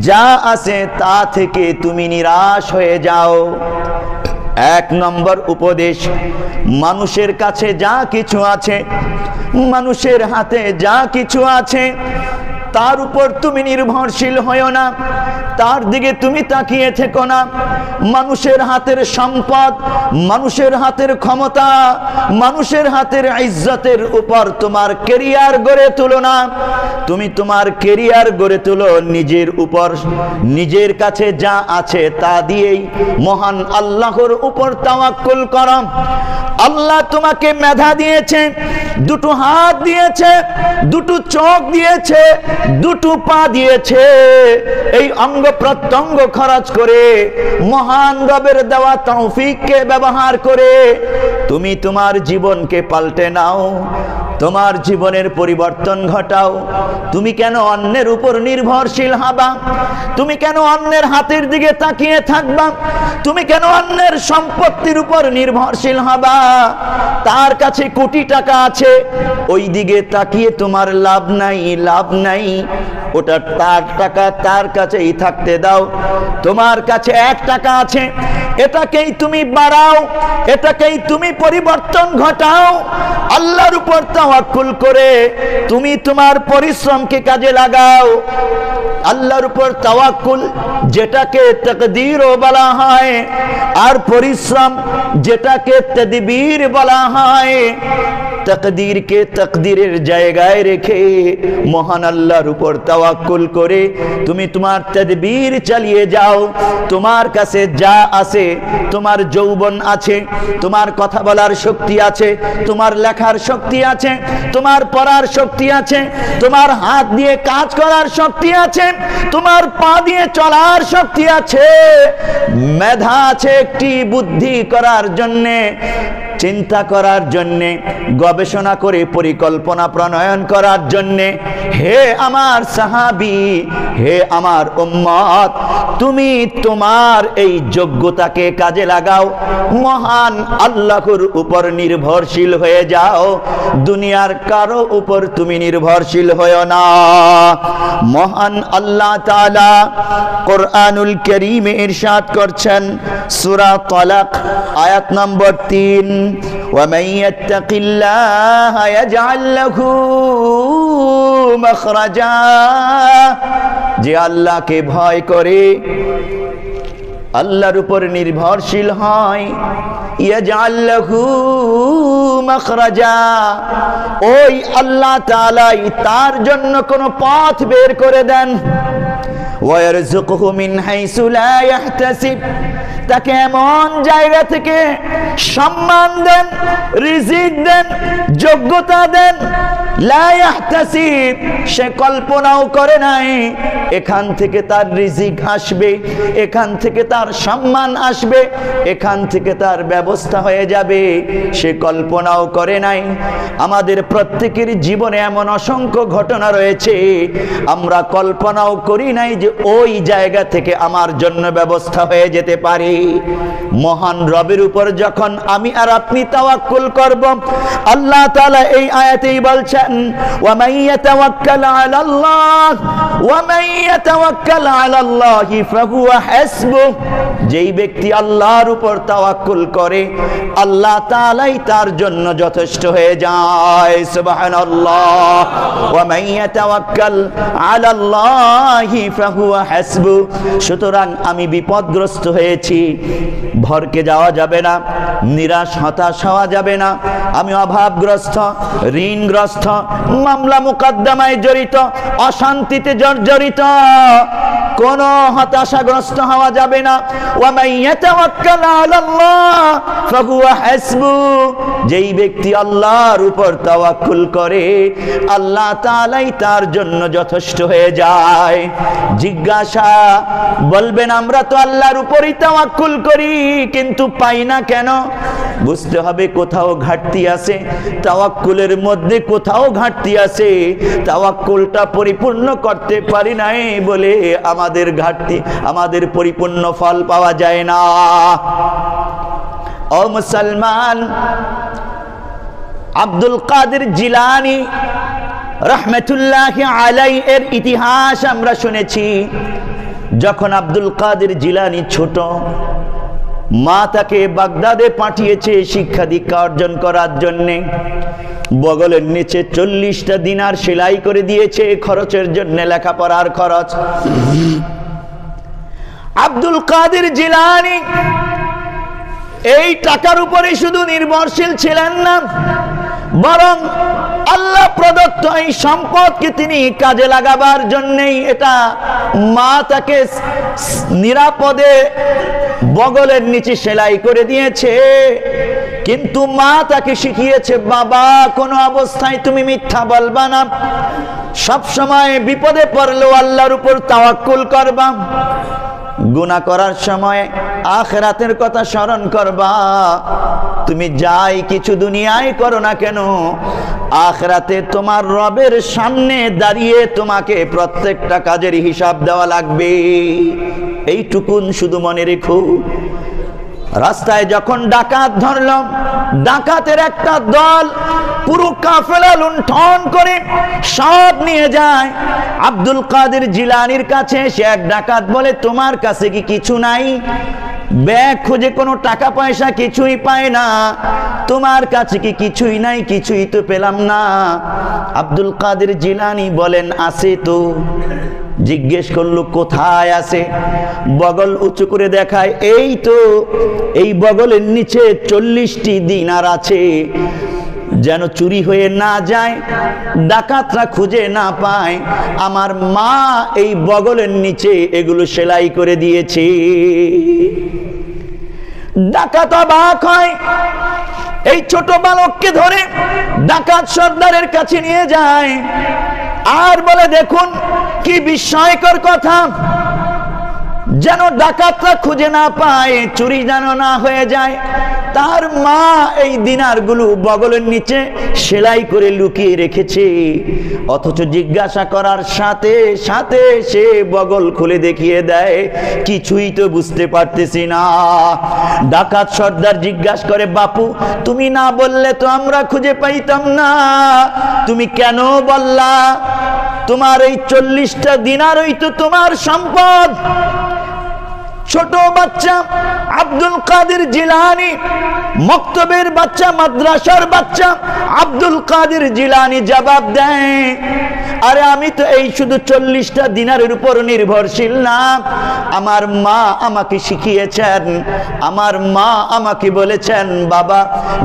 যা আছে তা থেকে তুমি নিরাশ হয়ে যাও। এক নম্বর উপদেশ, মানুষের কাছে যা কিছু আছে, মানুষের হাতে যা কিছু আছে, তার উপর তুমি নির্ভরশীল হয়ো না, তার দিকে তুমি তাকিয়ে থেকো না। মানুষের হাতের সম্পদ, মানুষের হাতের ক্ষমতা, মানুষের হাতের ইজ্জতের উপর তোমার কেরিয়ার গড়ে তুলো না। তুমি তোমার কেরিয়ার গড়ে তুলো নিজের উপর, নিজের কাছে যা আছে তা দিয়েই মহান আল্লাহর উপর তাওয়াক্কুল করো। আল্লাহ তোমাকে মেধা দিয়েছে, দুটো হাত দিয়েছে, দুটো চোখ দিয়েছে, দুটো পা দিয়েছে। এই অঙ্গ প্রত্যঙ্গ খরচ করে মহান রবের দেওয়া তৌফিককে ব্যবহার করে তুমি তোমার জীবনকে পাল্টে নাও, তোমার জীবনের পরিবর্তন ঘটাও। তুমি কেন অন্যের উপর নির্ভরশীল হবা? তুমি কেন অন্যের হাতের দিকে তাকিয়ে থাকবা? তুমি কেন অন্যের সম্পত্তির উপর নির্ভরশীল হবা? তার কাছে কোটি টাকা আছে, ওই দিকে তাকিয়ে তোমার লাভ নাই, লাভ নাই। ওটা তার টাকা, তার কাছেই থাকতে দাও। তোমার কাছে 1 টাকা আছে, এটাকেই তুমি বাড়াও, এটাকেই তুমি পরিবর্তন ঘটাও। আল্লাহর উপর তাওয়াক্কুল করে তুমি তোমার পরিশ্রমকে কাজে লাগাও। আল্লাহর উপর তাওয়াক্কুল যেটাকে তাকদীরও বলা হয়, আর পরিশ্রম যেটাকে তাদবীর বলা হয়। তাকদীরকে তাকদীরের জায়গায় রেখে মহান আল্লাহর উপর তাওয়াক্কুল করে তুমি তোমার তাদবীর চালিয়ে যাও। তোমার কাছে যা আছে, তোমার যৌবন আছে, তোমার কথা বলার শক্তি আছে, তোমার লেখার শক্তি আছে, তোমার পড়ার শক্তি আছে, তোমার হাত দিয়ে কাজ করার শক্তি আছে, তোমার পা দিয়ে চলার শক্তি আছে, মেধা আছে একটি বুদ্ধি করার জন্যে, চিন্তা করার জন্যে, গবেষণা করে পরিকল্পনা প্রণয়ন করার জন্যে। হে আমার সাহাবী, হে আমার উম্মত, তুমি তোমার এই যোগ্যতাকে কাজে লাগাও, মহান আল্লাহর উপর নির্ভরশীল হয়ে যাও। দুনিয়ার কারো উপর তুমি নির্ভরশীল হয়ো না। মহান আল্লাহ তাআলা কোরআনুল কারীমে ইরশাদ করছেন, সূরা তালাক আয়াত নম্বর 3, وَمَن يَتَّقِ اللَّهَ يَجْعَل لَّهُ مَخْرَجًا। যে আল্লাহকে ভয় করে, আল্লাহর উপর নির্ভরশীল হয়, ইয়াজআল লাহু মাখরাজা, ওই আল্লাহ তাআলাই তার জন্য কোনো পথ বের করে দেন। ওয়ারযুকহু মিন হাইসু লা ইয়াহতাসিব, তাকে এমন জায়গা থেকে সম্মান দেন, রিজিক দেন, যোগ্যতা দেন। লা ইয়াহতাসিব, সে কল্পনাও করে নাই এখান থেকে তার রিজিক আসবে, এখান থেকে তার সম্মান আসবে, এখান থেকে তার ব্যবস্থা হয়ে যাবে, সে কল্পনাও করে নাই। আমাদের প্রত্যেকের জীবনে এমন অসংখ্য ঘটনা রয়েছে, আমরা কল্পনাও করি নাই যে ওই জায়গা থেকে আমার জন্য ব্যবস্থা হয়ে যেতে পারে। মহান রবের উপর যখন আমি আর আপনি তাওয়াক্কুল করব, আল্লাহ তাআলা এই আয়াতেই বলছেন, ওয়া মান ইয়াতাওয়াক্কাল আলাল্লাহ ওয়া মান ইয়াতাওয়াক্কাল আলাল্লাহি ফাহুয়া হাসবুহ। যেই ব্যক্তি আল্লাহর উপর তাওয়াক্কুল করে, আল্লাহ তাআলাই তার জন্য যথেষ্ট হয়ে যায়। সুবহানাল্লাহ। ওয়া মান ইয়াতাওয়াক্কাল আলাল্লাহি ফাহুয়া হাসবুহ। সুতরাং আমি বিপদগ্রস্ত হয়েছি, ভরকে যাওয়া যাবে না, নিরাশ হতাশ হওয়া যাবে না। আমি অভাবগ্রস্ত, ঋণগ্রস্ত, মামলা মুকদ্দমায় জড়িত, অশান্তিতে জর্জরিত, কোনো হতাশাগ্রস্ত হওয়া যাবে না। ওয়া মান ইয়াতাওয়াক্কাল আলাল্লাহ ফাহুয়া হাসবুহ। যেই ব্যক্তি আল্লাহর উপর তাওয়াক্কুল করে, আল্লাহ তাআলাই তার জন্য যথেষ্ট হয়ে যায়। জিজ্ঞাসা বলবেন, আমরা তো আল্লাহর উপরই তাওয়াক্কুল করি, কিন্তু পাই না কেন? বুঝতে হবে কোথাও ঘাটতি আছে, তাওয়াক্কুলের মধ্যে কোথাও ঘাটতি আছে। তাওয়াক্কুলটা পরিপূর্ণ করতে পারি নাই বলে আমাদের ঘাটতি, আমাদের পরিপূর্ণ ফল পাওয়া যায় না। ও মুসলমান, আব্দুল কাদের জিলানী রাহমাতুল্লাহি আলাইহি এর ইতিহাস আমরা শুনেছি। যখন আব্দুল কাদের জিলানী ছোট, মা তাকে বাগদাদে পাঠিয়েছে শিক্ষা দীক্ষা অর্জন করার জন্যে। বগলের নিচে 40টা দিনার সেলাই করে দিয়েছে খরচের জন্য, লেখাপড়ার খরচ। আব্দুল কাদের জিলানী এই টাকার উপরে শুধু নির্ভরশীল ছিলেন না, বরং আল্লাহ প্রদত্ত এই সম্পদকে তিনি কাজে লাগাবার জন্যই এটা মা তাকে নিরাপদে বগলের নিচে সেলাই করে দিয়েছে। কিন্তু মা তাকে শিখিয়েছে, বাবা কোনো অবস্থায় তুমি মিথ্যা বলবা না, সব সময় বিপদে পড়লেও আল্লাহর উপর তাওয়াক্কুল করবা, গুনাহ করার সময় আখিরাতের কথা স্মরণ করবা। তুমি যাই কিছু দুনিয়ায় করো না কেন, আখিরাতে তোমার রবের সামনে দাঁড়িয়ে তোমাকে প্রত্যেকটা কাজের হিসাব দেওয়া লাগবে। এইটুকুন শুধু মনে রেখো। রাস্তায় যখন ডাকাত ধরল, ডাকাতের একটা দল পুরো কাফেলা লুণ্ঠন করে সব নিয়ে যায় আব্দুল কাদের জিলানীর কাছে। সে এক ডাকাত বলে, তোমার কাছে কি কিছু নাই? ব্যাগ খুঁজে কোনো টাকা পয়সা কিছুই পায় না, তোমার কাছে কি কিছুই নাই? কিছুই তো পেলাম না। আব্দুল কাদের জিলানী বলেন, আছে তো। জিজ্ঞেস করলো, কোথায় আছে? বগল উঁচু করে দেখায়, এই তো, এই বগলের নিচে 40টি দিনার আছে, যেন চুরি হয়ে না যায়, ডাকাতরা খুঁজে না পায়। আমার মা এই বগলের নিচে এগুলো সেলাই করে দিয়েছে। ডাকাত অবাক হয়, এই ছোট বালককে ধরে ডাকাত সর্দারের কাছে নিয়ে যায় আর বলে, দেখুন কি বিস্ময়কর কথা, যেন ডাকাতরা খুঁজে না পায়, চুরি যেন না হয়ে যায়। তার মা এই দিনারগুলো বগলের নিচে সেলাই করে লুকিয়ে রেখেছে। অথচ জিজ্ঞাসা করার সাথে সাথে সে বগল খুলে দেখিয়ে দেয়, কিছুই তো বুঝতে পারতেছি না। ডাকাত সর্দার জিজ্ঞাসা করে, বাপু তুমি না বললে তো আমরা খুঁজে পাইতাম না, তুমি কেন বললা? তোমার এই 40টা দিনারই তো তোমার সম্পদ। ছোট বাচ্চা আব্দুল কাদের জিলানী, মক্তবের বাচ্চা, মাদ্রাসার বাচ্চা আব্দুল কাদের জিলানী জবাব দেয়, আরে আমি তো এই শুধু 40টা দিনারের উপর নির্ভরশীল না। আমার মা আমাকে শিখিয়েছেন, আমার মা আমাকে বলেছেন, বাবা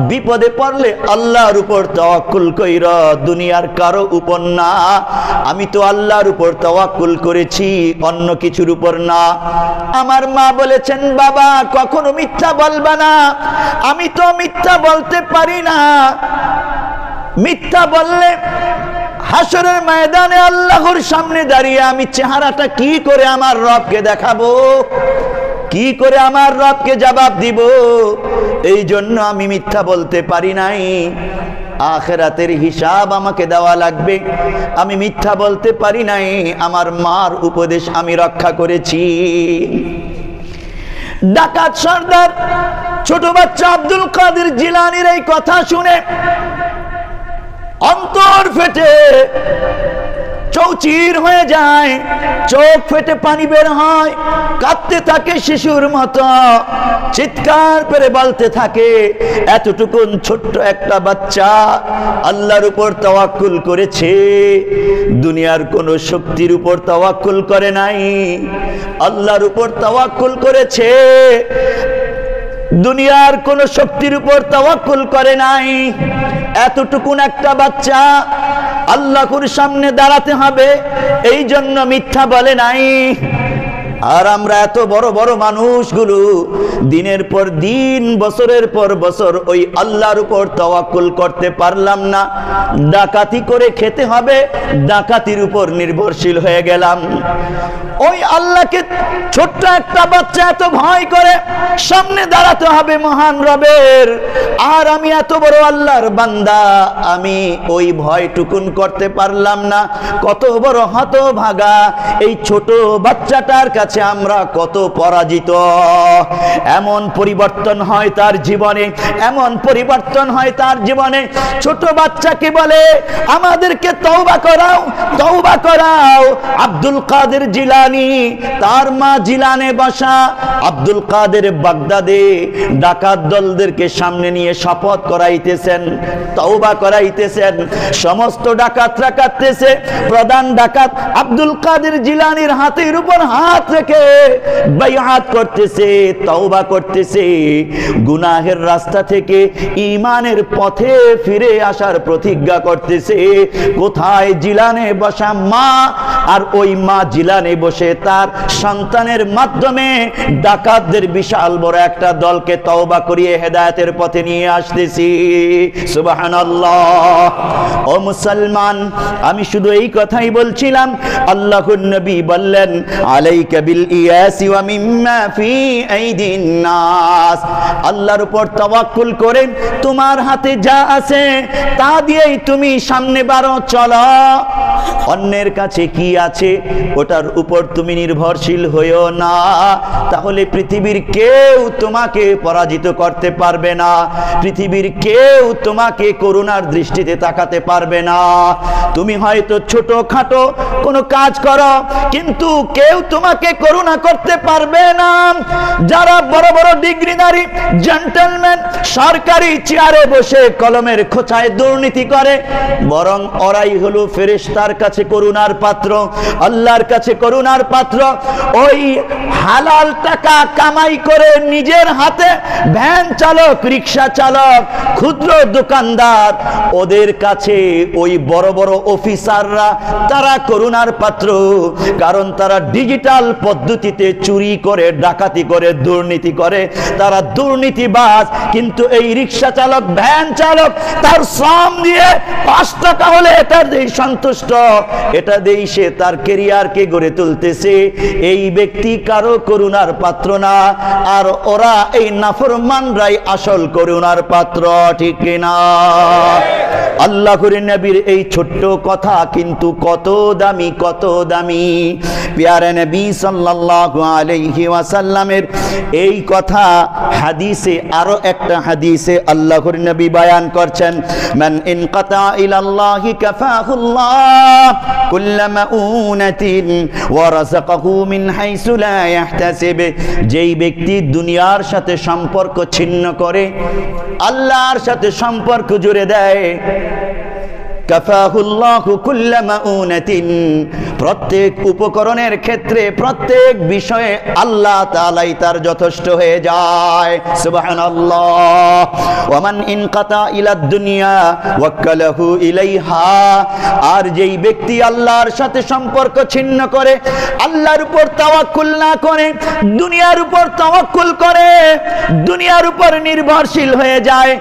বিপদে পড়লে আল্লাহর উপর তাওয়াক্কুল কইর, দুনিয়ার কারো উপর না। আমি তো আল্লাহর উপর তাওয়াক্কুল করেছি, অন্য কিছুর উপর না। আমার মা বলেছেন, বাবা কখনো মিথ্যা বলবা না। আমি তো মিথ্যা বলতে পারি না, মিথ্যা বললে হাসরের ময়দানে আল্লাহর সামনে দাঁড়িয়ে আমি চেহারাটা কি করে আমার রবকে দেখাবো, কি করে আমার রবকে জবাব দিব? এই জন্য আমি মিথ্যা বলতে পারি নাই। আখিরাতের হিসাব আমাকে দেওয়া লাগবে, আমি মিথ্যা বলতে পারি নাই। আমার মার উপদেশ আমি রক্ষা করেছি। ডাকাত সর্দার ছোট বাচ্চা আব্দুল কাদের জিলানীর এই কথা শুনে অন্তর ফেটে চৌচির হয়ে যায়, চোখ ফেটে পানি বের হয়, কাঁদতে থাকে শিশুর মতো, চিৎকার করে বলতে থাকে, এতটুকুন ছোট্ট একটা বাচ্চা আল্লাহর উপর তাওয়াক্কুল করেছে, দুনিয়ার কোনো শক্তির উপর তাওয়াক্কুল করে নাই, আল্লাহর উপর তাওয়াক্কুল করেছে, দুনিয়ার কোন শক্তির উপর তাওয়াক্কুল করে নাই। এতটুকুন একটা বাচ্চা আল্লাহর সামনে দাঁড়াতে হবে, এই জন্য মিথ্যা বলে নাই। আর আমরা এত বড় বড় মানুষগুলো দিনের পর দিন, বছরের পর বছর ওই আল্লাহর উপর তাওয়াক্কুল করতে পারলাম না, ডাকাতি করে খেতে হবে, ডাকাতির উপর নির্ভরশীল হয়ে গেলাম। ওই আল্লাহকে ছোট্ট একটা বাচ্চা এত ভয় করে, সামনে দাঁড়াতে হবে মহান রবের, আর আমি এত বড় আল্লাহর বান্দা, আমি ওই ভয়টুকুন করতে পারলাম না। কত বড় হতভাগা এই ছোট বাচ্চাটার কাছে কাছে আমরা কত পরাজিত। এমন পরিবর্তন হয় তার জীবনে, এমন পরিবর্তন হয় তার জীবনে। ছোট বাচ্চাকে বলে আমাদেরকে তওবা করাও, তওবা করাও। আব্দুল কাদের জিলানী, তার মা জিলানে বসা। আব্দুল কাদের বাগদাদে ডাকাত দলদেরকে সামনে নিয়ে শপথ করাইতেছেন, তওবা করাইতেছেন। সমস্ত ডাকাতরা কাঁদতেছে। প্রধান ডাকাত আব্দুল কাদের জিলানীর হাতের উপর হাত রেখে বাইআত করতেছে, তওবা করতেছে। গুনাহের রাস্তা থেকে ঈমানের পথে ফিরে আসার প্রতিজ্ঞা করতেছে। কোথায়? জিলানে বসা মা, আর ওই মা জিলানে বসে তার সন্তানের মাধ্যমে ডাকাতদের বিশাল বড় একটা দলকে তওবা করিয়ে হেদায়েতের পথে নিয়ে আসতেছি। সুবহানাল্লাহ। ও মুসলমান, আমি শুধু এই কথাই বলছিলাম। আল্লাহর নবী বললেন আলাইকা বিল ইয়াসি ওয়া মিম্মা ফি আইদিন নাস। আল্লাহর উপর তাওয়াক্কুল করে তোমার হাতে যা আছে তা দিয়েই তুমি সামনে বাড়ো, চলো। অন্যের কাছে কি আছে ওটার উপর তুমি নির্ভরশীল হইও না, তাহলে পৃথিবীর কেউ তোমাকে পরাজিত করতে পারবে না। পৃথিবীর কেউ তোমাকে করুণার দৃষ্টিতে তাকাতে পারবে না। তুমি হয়তো ছোটখাটো কোনো কাজ করো, কিন্তু কেউ তোমাকে করুণা করতে পারবে না। যারা বড় বড় ডিগ্রিধারী জেন্টলম্যান সরকারি চেয়ারে বসে কলমের খোঁচায় দুর্নীতি করে, বরং ওরাই হলো ফেরেশতার কাছে করুণার পাত্র, আল্লাহর কাছে করুণার পাত্র। ওই হালাল টাকা কামাই করে নিজের হাতে ভ্যান চালক, রিক্সা চালক, ক্ষুদ্র দোকানদার, ওদের কাছে ওই বড় বড় অফিসাররা তারা করুণার পাত্র। কারণ তারা ডিজিটাল পদ্ধতিতে চুরি করে, ডাকাতি করে, দুর্নীতি করে, তারা দুর্নীতিবাজ। কিন্তু এই রিক্সা চালক, ভ্যান চালক তার শ্রম দিয়ে 5 টাকা হলে এটা দিয়ে সন্তুষ্ট, এটা দিয়ে সে তার ক্যারিয়ারকে গড়ে তুলতেছে। এই ব্যক্তি কারো করুণার পাত্র না। আর ওরা এই নাফরমানরাই আসল করুণার পাত্র, ঠিক কিনা? আল্লাহর নবীর এই ছোট্ট কথা কিন্তু কত দামি, কত দামি। প্যারে নবী সাল্লাল্লাহু আলাইহি ওয়াসাল্লামের এই কথা হাদিসে, আরো একটা হাদিসে আল্লাহর নবী বয়ান করছেন, মান ইনকাতা ইলাল্লাহি কাফাহুল্লাহ কুল্লা মাউনাতিন ওয়া রাযাকাহু মিন হাইসু লা ইয়াহতাসিব। যেই ব্যক্তি দুনিয়ার সাথে সম্পর্ক ছিন্ন করে, আল্লাহর সাথে সম্পর্ক জুড়ে দেয়, কাফাহুল্লাহু কুল্লা মাউনাতিন, প্রত্যেক উপকরণের ক্ষেত্রে, প্রত্যেক বিষয়ে আল্লাহ তাআলাই তার যথেষ্ট হয়ে যায়। সুবহানাল্লাহ। ওয়া মান ইনকাতা ইলাদ দুনিয়া ওয়াক্কালাহু ইলাইহা। আর যেই ব্যক্তি আল্লাহর সাথে সম্পর্ক ছিন্ন করে, আল্লাহর উপর তাওয়াক্কুল না করে, দুনিয়ার উপর তাওয়াক্কুল করে, দুনিয়ার উপর নির্ভরশীল হয়ে যায়,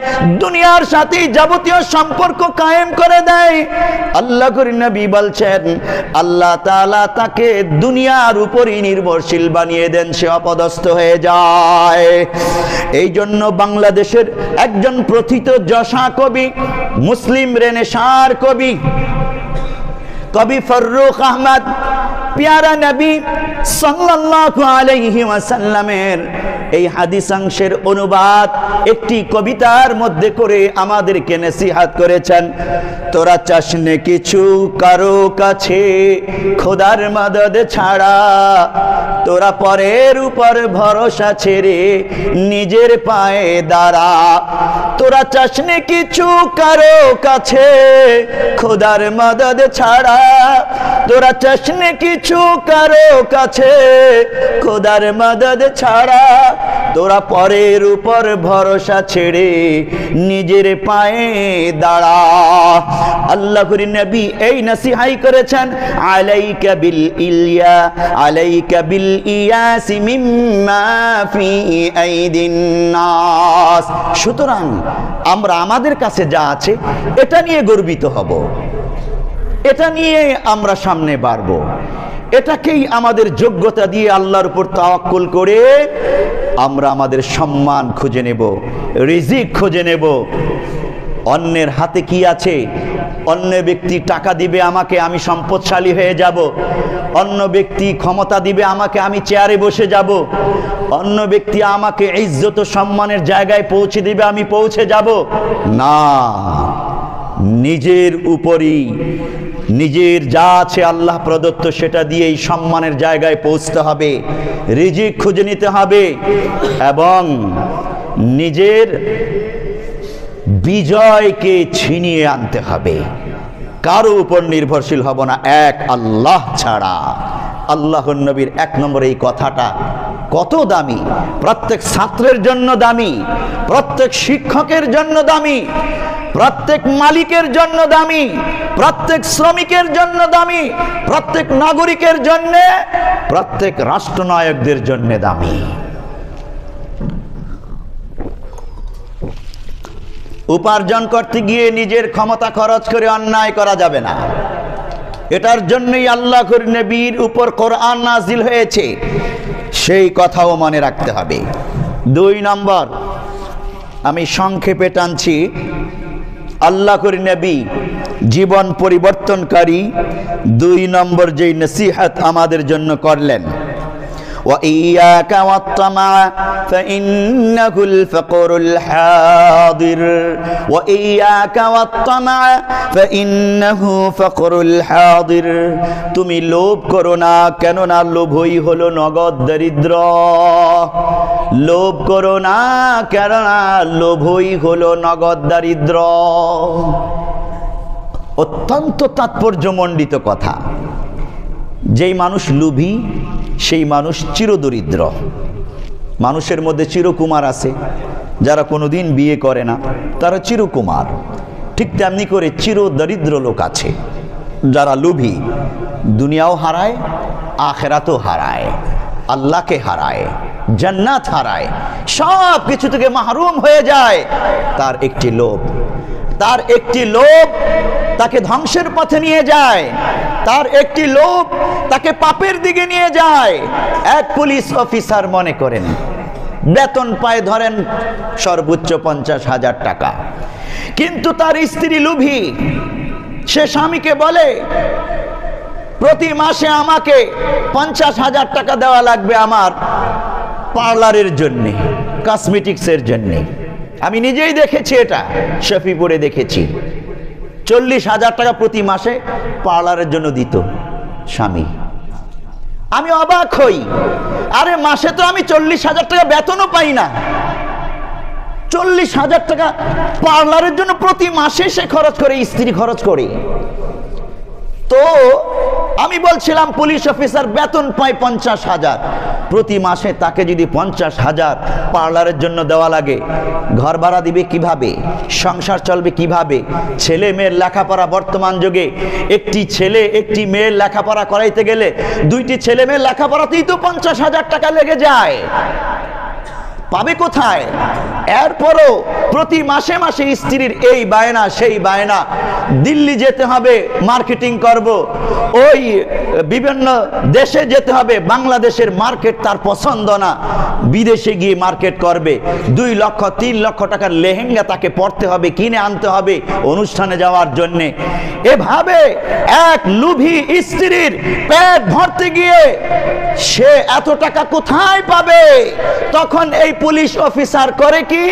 দুনিয়ার সাথে যাবতীয় সম্পর্ক কায়েম করে দেয়, আল্লাহর নবী বলছেন আল্লাহ তাআলা তাকে দুনিয়ার উপরই নির্ভরশীল বানিয়ে দেন, সে অপদস্থ হয়ে যায়। এই জন্য বাংলাদেশের একজন প্রথিত যশা কবি, মুসলিম রেনেসাঁর কবি, কবি ফারুক আহমদ, প্যারা নবী সাল্লাল্লাহু আলাইহি ওয়াসাল্লামের এই হাদিসাংশের অনুবাদ একটি কবিতার মধ্যে করে আমাদেরকে নসিহত করেছেন। তোরা চাসনে কিছু কারো কাছে খোদার মদদ ছাড়া, তোরা পরের উপর ভরসা ছেড়ে নিজের পায়ে দাঁড়া। তোরা চাসনে কিছু কারো কাছে খোদার মদদ ছাড়া, তোরা চাসনে কিছু কারো কাছে খোদার মদদ ছাড়া, তোরা পরের উপর ভরসা ছেড়ে নিজের পায়ে দাঁড়া। আল্লাহর নবী এই নসিহাই করেছেন, আলাইকা বিল ইলিয়া, আলাইকা বিল ইয়াসি মিম্মা ফি আইদিন নাস। সুতরাং আমরা আমাদের কাছে যা আছে এটা নিয়ে গর্বিত হব, এটা নিয়ে আমরা সামনে বাড়বো, এটাকেই আমাদের যোগ্যতা দিয়ে আল্লাহর উপর তাওয়াক্কুল করে আমরা আমাদের সম্মান খুঁজে নেব, রিজিক খুঁজে নেব। অন্যের হাতে কি আছে, অন্য ব্যক্তি টাকা দিবে আমাকে, আমি সম্পদশালী হয়ে যাব, অন্য ব্যক্তি ক্ষমতা দিবে আমাকে, আমি চেয়ারে বসে যাব, অন্য ব্যক্তি আমাকে ইজ্জত সম্মানের জায়গায় পৌঁছে দিবে, আমি পৌঁছে যাব না। নিজের উপরই নিজের যা আছে আল্লাহ প্রদত্ত সেটা দিয়েই সম্মানের জায়গায় পৌঁছতে হবে, রিজিক খুঁজে নিতে হবে এবং নিজের বিজয়কে ছিনিয়ে আনতে হবে। কারো উপর নির্ভরশীল হব না এক আল্লাহ ছাড়া। আল্লাহর নবীর 1 নম্বর এই কথাটা কত দামি, প্রত্যেক ছাত্রের জন্য দামি, প্রত্যেক শিক্ষকের জন্য দামি, প্রত্যেক মালিকের জন্য দামি, প্রত্যেক শ্রমিকের জন্য দামি, প্রত্যেক নাগরিকের জন্য, প্রত্যেক রাষ্ট্রনায়কদের জন্য দামি। উপার্জন করতে গিয়ে নিজের ক্ষমতা খরচ করে অন্যায় করা যাবে না। এটার জন্যই আল্লাহর নবীর উপর কোরআন নাজিল হয়েছে, সেই কথাও মনে রাখতে হবে। 2 নম্বর, আমি সংক্ষেপে টানছি, আল্লাহর নবী জীবন পরিবর্তনকারী 2 নম্বর যেই নসিহত আমাদের জন্য করলেন, وإياك والطمع فإنه الفقر الحاضر وإياك والطمع فإنه فقر الحاضر। তুমি লোভ করো না, কেননা লোভই হলো নগদ দরিদ্র। লোভ করো না, কেননা লোভই হলো নগদ দারিদ্র। অত্যন্ত তাৎপর্যমণ্ডিত কথা। যেই মানুষ লোভী সেই মানুষ চিরদরিদ্র। মানুষের মধ্যে চিরকুমার আছে, যারা কোনোদিন বিয়ে করে না তারা চিরকুমার। ঠিক তেমনি করে চিরদরিদ্র লোক আছে যারা লোভী, দুনিয়াও হারায়, আখেরাতও হারায়, আল্লাহকে হারায়, জান্নাত হারায়, সব কিছু থেকে মাহরুম হয়ে যায়। তার একটি লোভ, তার একটি লোভ তাকে ধ্বংসের পথে নিয়ে যায়, তার একটি লোভ তাকে পাপের দিকে নিয়ে যায়। এক পুলিশ অফিসার মনে করেন বেতন পায় ধরেন সর্বোচ্চ 50,000 টাকা, কিন্তু তার স্ত্রী লোভী। সে স্বামীকে বলে প্রতি মাসে আমাকে 50,000 টাকা দেওয়া লাগবে আমার পার্লারের জন্যে, কসমেটিক্সের জন্যে। আমি নিজেই দেখেছি, এটা শফিপুরে দেখেছি। 40,000 টাকা প্রতি মাসে পার্লারের জন্য দিত স্বামী। আমি অবাক হই, আরে মাসে তো আমি 40,000 টাকা বেতনও পাই না, 40,000 টাকা পার্লারের জন্য প্রতি মাসে সে খরচ করে, স্ত্রী খরচ করে। তো আমি বলছিলাম পুলিশ অফিসার বেতন পায় 50,000 প্রতি মাসে, তাকে যদি 50,000 পার্লারের জন্য দেওয়া লাগে, ঘর ভাড়া দিবে কিভাবে, সংসার চলবে কিভাবে, ছেলে মেয়ের লেখাপড়া, বর্তমান যুগে একটি ছেলে একটি মেয়ের লেখাপড়া করাইতে গেলে 2টি ছেলে মেয়ের লেখাপড়াতেই তো 50,000 টাকা লেগে যায়, পাবে কোথায়? এরপরও প্রতি মাসে মাসে স্ত্রীর এই বায়না সেই বায়না, দিল্লি যেতে হবে মার্কেটিং করব, ওই বিভিন্ন দেশে যেতে হবে, বাংলাদেশের মার্কেট তার পছন্দ না, বিদেশে গিয়ে মার্কেট করবে, 2 লক্ষ 3 লক্ষ টাকার লেহেঙ্গা তাকে পরতে হবে, কিনে আনতে হবে অনুষ্ঠানে যাওয়ার জন্যে। এভাবে এক লোভী স্ত্রীর পেট ভরতে গিয়ে সে এত টাকা কোথায় পাবে? তখন এই পুলিশ অফিসার করে কি,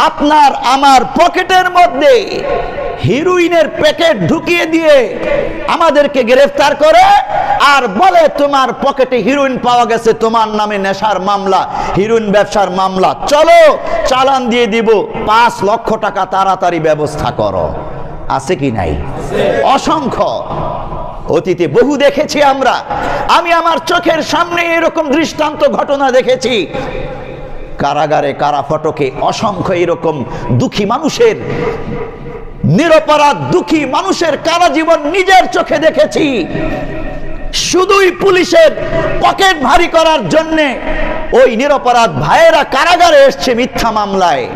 আপনার আমার পকেটের মধ্যে হিরোইনের প্যাকেট ঢুকিয়ে দিয়ে আমাদেরকে গ্রেফতার করে আর বলে তোমার পকেটে হিরোইন পাওয়া গেছে, তোমার নামে নেশার মামলা, হিরোইন ব্যবসার মামলা, চলো চালান দিয়ে দিব, 5 লক্ষ টাকা তাড়াতাড়ি ব্যবস্থা করো। আছে কি নাই? অসংখ্য, অতীতে বহু দেখেছি আমরা। আমি আমার চোখের সামনে এরকম দৃষ্টান্ত ঘটনা দেখেছি। কারাগারে, কারা ফটকে অসংখ্য এরকম দুঃখী মানুষের, নিরপরাধ দুঃখী মানুষের কারা জীবন নিজের চোখে দেখেছি। শুধুই পুলিশের পকেট ভারী করার জন্যে ওই নিরপরাধ ভাইয়েরা কারাগারে এসছে মিথ্যা মামলায়।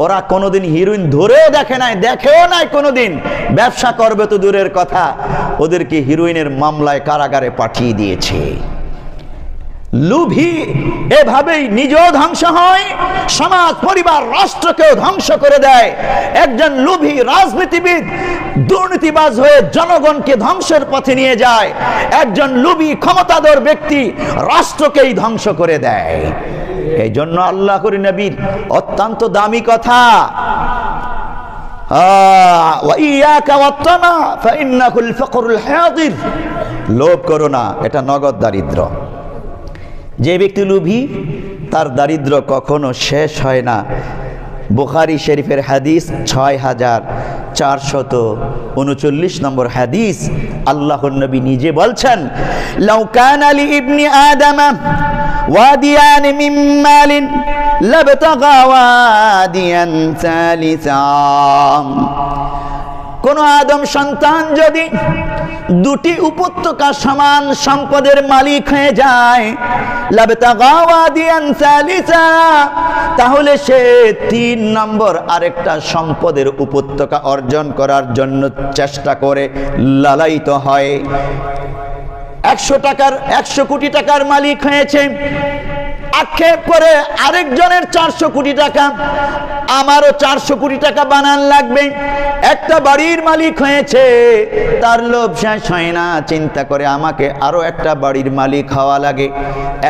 ওরা কোনোদিন হিরোইন ধরেও দেখে নাই, দেখেও নাই কোনোদিন, ব্যবসা করবে তো দূরের কথা, ওদেরকে হিরোইনের মামলায় কারাগারে পাঠিয়ে দিয়েছে। লোভী এভাবেই নিজেও ধ্বংস হয়, সমাজ পরিবার রাষ্ট্রকেও ধ্বংস করে দেয়। একজন লোভী রাজনীতিবিদ দুর্নীতিবাজ হয়ে জনগণকে ধ্বংসের পথে নিয়ে যায়, একজন লোভী ক্ষমতাধর ব্যক্তি রাষ্ট্রকেই ধ্বংস করে দেয়। এই জন্য আল্লাহর নবীর অত্যন্ত দামি কথা, লোভ করো না, এটা নগদ দারিদ্র। যে ব্যক্তি লোভী তার দারিদ্র কখনো শেষ হয় না। বুখারী শরীফের হাদিস 6439 নম্বর হাদিস, আল্লাহর নবী নিজে বলছেন, লাউ কানা লি ইবনি আদম ওয়াদিয়ান মিন মালিন লাবতাগা ওয়াদিয়ান সালিসা। কোন আদম সন্তান যদি দুটি উপত্যকা সমান সম্পদের মালিক হয়ে যায়, লাবতাগা ওয়াদিয়ান সালিসা, তাহলে সে 3 নম্বর আরেকটা সম্পদের উপত্যকা অর্জন করার জন্য চেষ্টা করে, লালায়িত হয়। 100 কোটি টাকার মালিক হয়েছে, আক্ষেপ করে আরেকজনের 400 কোটি টাকা, আমারও 400 কোটি টাকা বানান লাগবে। একটা বাড়ির মালিক হয়েছে, তার লোভ শেষ হয় না, চিন্তা করে আমাকে আরো একটা বাড়ির মালিক হওয়া লাগে।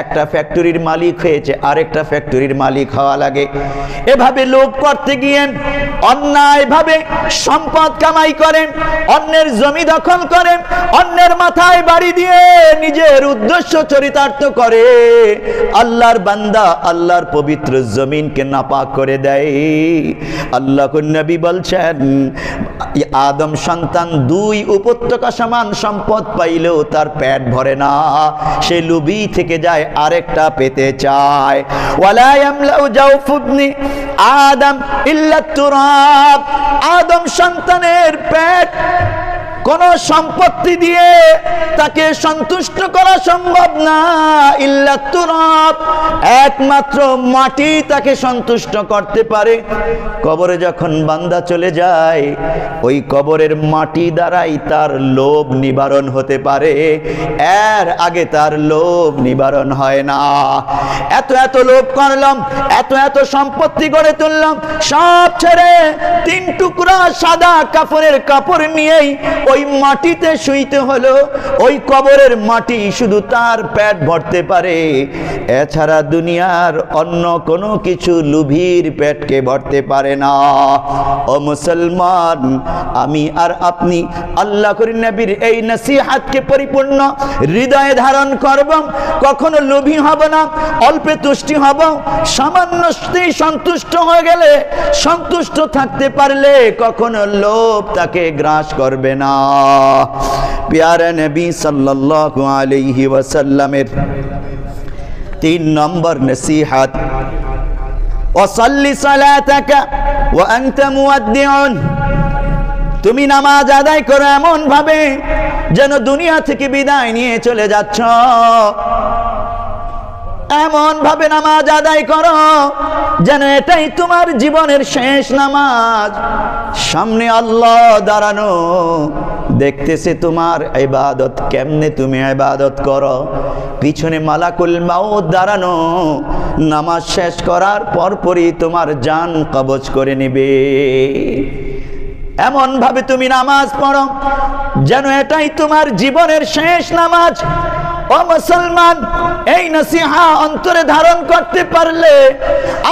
একটা ফ্যাক্টরির মালিক হয়েছে, আরেকটা ফ্যাক্টরির মালিক হওয়া লাগে। এভাবে লোভ করতে গিয়ে অন্যায়ভাবে সম্পদ কামাই করে, অন্যের জমি দখল করে, অন্যের মাথায় বাড়ি দিয়ে নিজের উদ্দেশ্য চরিতার্থ করে, আল্লাহর বান্দা আল্লাহর পবিত্র জমিনকে নাপাক করে দেয়। আল্লাহর নবী বলছেন, আদম সন্তান 2 উপত্যকা সমান সম্পদ পাইলেও তার পেট ভরে না, সে লোভী থেকে যায়, আরেকটা পেতে চায়। ওয়ালা ইয়ামলাউ জাওফু ইবনি আদম ইল্লা তুরাব, আদম সন্তানের পেট কোন সম্পত্তি দিয়ে তাকে সন্তুষ্ট করা সম্ভব না, ইল্লা তুরাব, একমাত্র মাটি তাকে সন্তুষ্ট করতে পারে। কবরে যখন বান্দা চলে যায়, ওই কবরের মাটি দ্বারাই তার লোভ নিবারণ হতে পারে, এর আগে তার লোভ নিবারণ হয় না। এত লোভ করলাম, এত সম্পত্তি গড়ে তুললাম, সব ছেড়ে 3 টুকরা সাদা কাপড় নিয়েই ওই মাটিতে শুইতে হলো। ওই কবরের মাটি শুধু তার পেট ভরতে পারে, এছাড়া দুনিয়ার অন্য কোনো কিছু লোভীর পেটকে ভরতে পারে না। ও মুসলমান, আমি আর আপনি আল্লাহর নবীর এই নসিহতকে পরিপূর্ণ হৃদয়ে ধারণ করব, কখনো লোভী হব না, অল্পে তুষ্টি হব, সামান্যতেই সন্তুষ্ট হয়ে গেলে, সন্তুষ্ট থাকতে পারলে কখনো লোভ তাকে গ্রাস করবে না। প্যারা নবী সাল্লাল্লাহু আলাইহি ওয়াসাল্লামের 3 নম্বর নসিহত, ওয়াসাল্লি সালাতাকা ওয়া আনতা মুওয়াদ্দিউন, তুমি নামাজ আদায় করো এমন ভাবে যেন দুনিয়া থেকে বিদায় নিয়ে চলে যাচ্ছ, এমন ভাবে নামাজ আদায় করো যেন এটাই তোমার জীবনের শেষ নামাজ। সামনে আল্লাহ দাঁড়ানো, দেখতেছে তোমার ইবাদত, কেমনে তুমি ইবাদত করো। পিছনে মালাকুল মাউত দাঁড়ানো, নামাজ শেষ করার পরপরই তোমার জান কবজ করে নেবে। এমন ভাবে তুমি নামাজ পড়ো যেন এটাই তোমার জীবনের শেষ নামাজ। ও মুসলমান, এই নসিহা অন্তরে ধারণ করতে পারলে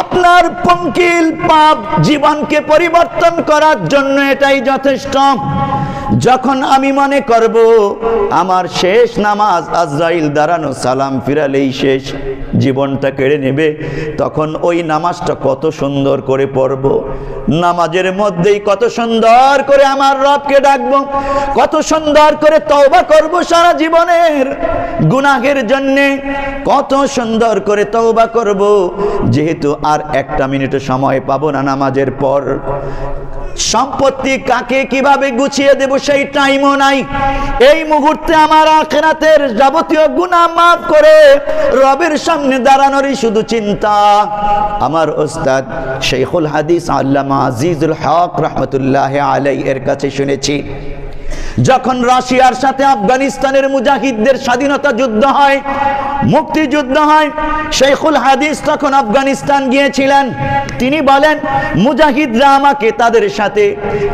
আপনার পঙ্কিল পাপ জীবনকে পরিবর্তন করার জন্য এটাই যথেষ্ট। যখন আমি মনে করব আমার শেষ নামাজ, আজরাইল দাঁড়ানো, সালাম ফিরালেই শেষ, জীবনটা কেড়ে নেবে, তখন ওই নামাজটা কত সুন্দর করে পড়ব, নামাজের মধ্যেই কত সুন্দর করে আমার রবকে ডাকবো, কত সুন্দর করে তওবা করব সারা জীবনের গুনাহের জন্যে, কত সুন্দর করে তওবা করব, যেহেতু আর 1 মিনিটও সময় পাবো না নামাজের পর। সম্পত্তি কাকে কিভাবে গুছিয়ে দেব সেই টাইমও নাই। এই মুহূর্তে আমার আখিরাতের যাবতীয় গুনাহ মাফ করে রবের সামনে দাঁড়ানোরই শুধু চিন্তা। আমার ওস্তাদ শাইখুল হাদিস আল্লামা আজিজুল হক রহমতুল্লাহ আলাইহি এর কাছে শুনেছি, যখন রাশিয়ার সাথে আফগানিস্তানের মুজাহিদদের স্বাধীনতা যুদ্ধ হয়, মুক্তিযুদ্ধ হয়, শেখুল হাদিস তখন আফগানিস্তান গিয়েছিলেন। তিনি বলেন, মুজাহিদরা আমাকে তাদের সাথে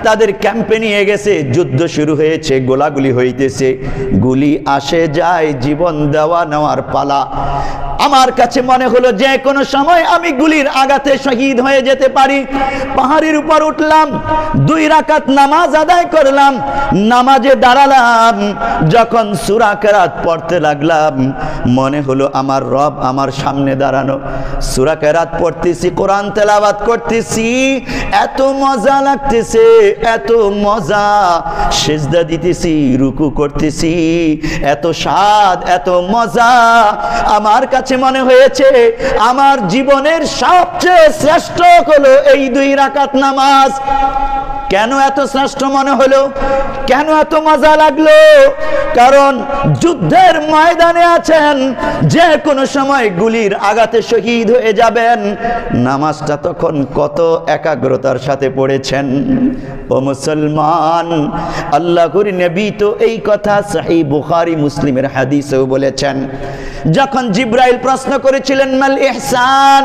তাদের ক্যাম্পে নিয়ে গেছে, যুদ্ধ শুরু হয়েছে, গোলাগুলি হইতেছে, গুলি আসে যায়, জীবন দেওয়া নেওয়ার পালা। আমার কাছে মনে হলো যে কোনো সময় আমি গুলির আঘাতে শহীদ হয়ে যেতে পারি। পাহাড়ের উপর উঠলাম, 2 রাকাত নামাজ আদায় করলাম, নামাজে দাঁড়ালাম, যখন সূরা কেরাত পড়তে লাগলাম মনে হলো আমার রব আমার সামনে দাঁড়ানো। সূরা কেরাত পড়তেছি, কোরআন তেলাওয়াত করতেছি, এত মজা লাগতেছে, এত মজা, সিজদা দিতেছি, রুকু করতেছি, এত স্বাদ, এত মজা। আমার কাছে মনে হয়েছে আমার জীবনের সবচেয়ে শ্রেষ্ঠ হলো এই 2 রাকাত নামাজ। কেন এত শ্রেষ্ঠ মনে হলো, কেন এত মজা লাগলো? কারণ যুদ্ধের ময়দানে আছেন, যে কোনো সময় গুলির আঘাতে শহীদ হয়ে যাবেন। নামাজটা তখন কত একাগ্রতার সাথে পড়েছেন। ও মুসলমান, আল্লাহর নবী তো এই কথা সহিহ বুখারী মুসলিমের হাদিসেও বলেছেন। যখন জিবরাইল প্রশ্ন করেছিলেন মাল ইহসান,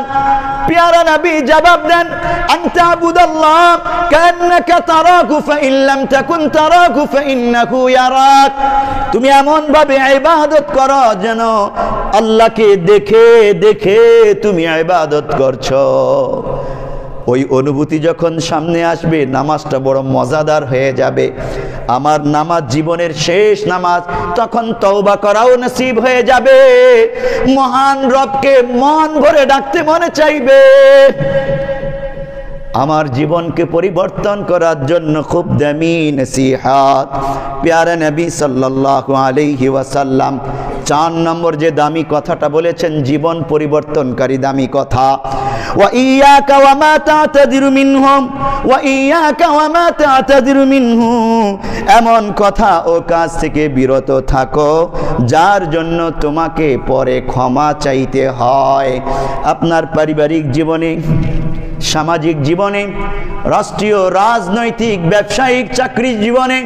প্যারা নবী জবাব দেন, আনতা আবুদাল্লাহ কান্নাকা তারাকু ফাইন লাম তাকুন তারাকু ফাইন্নাহু ইয়ারাক। তুমি এমন ভাবে ইবাদত করো যেন আল্লাহকে দেখে দেখে তুমি ইবাদত করছো। ওই অনুভূতি যখন সামনে আসবে, নামাজটা বড় মজাদার হয়ে যাবে। আমার নামাজ জীবনের শেষ নামাজ, তখন তওবা করাও নসিব হয়ে যাবে। মহান রবকে মন ভরে ডাকতে মনে চাইবে। আমার জীবনকে পরিবর্তন করার জন্য খুব দামি নসিহত প্যারা নবী সাল্লাল্লাহু আলাইহি ওয়াসাল্লাম 4 নম্বর যে দামি কথাটা বলেছেন, জীবন পরিবর্তনকারী দামি কথা, ওয়া ইয়াকা ওয়া মা তা'তাদিরু মিনহুম, ওয়া ইয়াকা ওয়া মা তা'তাদিরু মিনহু। এমন কথা ও কাজ থেকে বিরত থাকো যার জন্য তোমাকে পরে ক্ষমা চাইতে হয়। আপনার পারিবারিক জীবনে, সামাজিক জীবনে, রাষ্ট্রীয়, রাজনৈতিক, ব্যবসায়িক, চাকরি জীবনে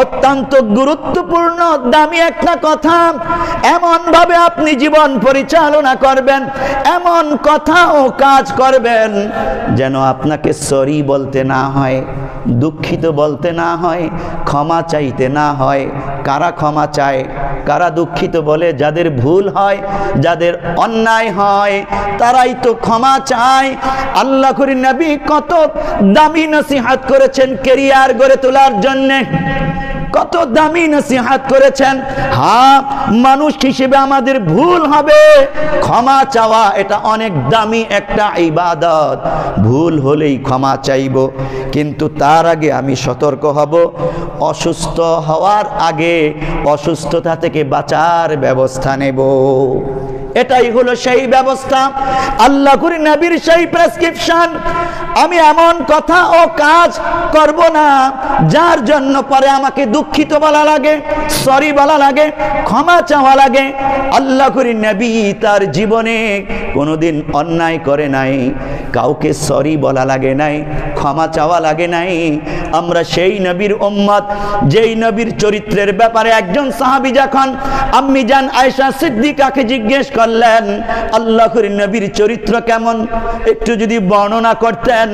অত্যন্ত গুরুত্বপূর্ণ দামি একটা কথা। এমন ভাবে আপনি জীবন পরিচালনা করবেন, এমন কথা ও কাজ করবেন যেন আপনাকে সরি বলতে না হয়, দুঃখিত বলতে না হয়, ক্ষমা চাইতে না হয়। কারা ক্ষমা চায়, কারা দুঃখিত বলে? যাদের ভুল হয়, যাদের অন্যায় হয়, তারাই তো ক্ষমা চায়। আল্লাহর নবী কত দামি নসিহত করেছেন ক্যারিয়ার গড়ে তোলার জন্য, কত দামি নসিহত করেছেন। হ্যাঁ, মানুষ হিসেবে আমাদের ভুল হবে, ক্ষমা চাওয়া এটা অনেক দামি একটা ইবাদত। ভুল হলেই ক্ষমা চাইব, কিন্তু তার আগে আমি সতর্ক হব, অসুস্থ হওয়ার আগে অসুস্থতা থেকে বাঁচার ব্যবস্থা নেব। এটাই হলো সেই ব্যবস্থা, আল্লাহর নবীর সেই প্রেসক্রিপশন। আমি এমন কথা ও কাজ করব না যার জন্য পরে আমাকে দুঃখিত বলা লাগে, সরি বলা লাগে, ক্ষমা চাওয়া লাগে। আল্লাহর নবী তার জীবনে কোনোদিন অন্যায় করে নাই, কাউকে সরি বলা লাগে নাই, ক্ষমা চাওয়া লাগে নাই। আমরা সেই নবীর উম্মত, যেই নবীর চরিত্রের ব্যাপারে একজন সাহাবী যখন আম্মি জান আয়েশা সিদ্দিকাকে জিজ্ঞেস করলেন আল্লাহর নবীর চরিত্র কেমন, একটু যদি বর্ণনা করতেন।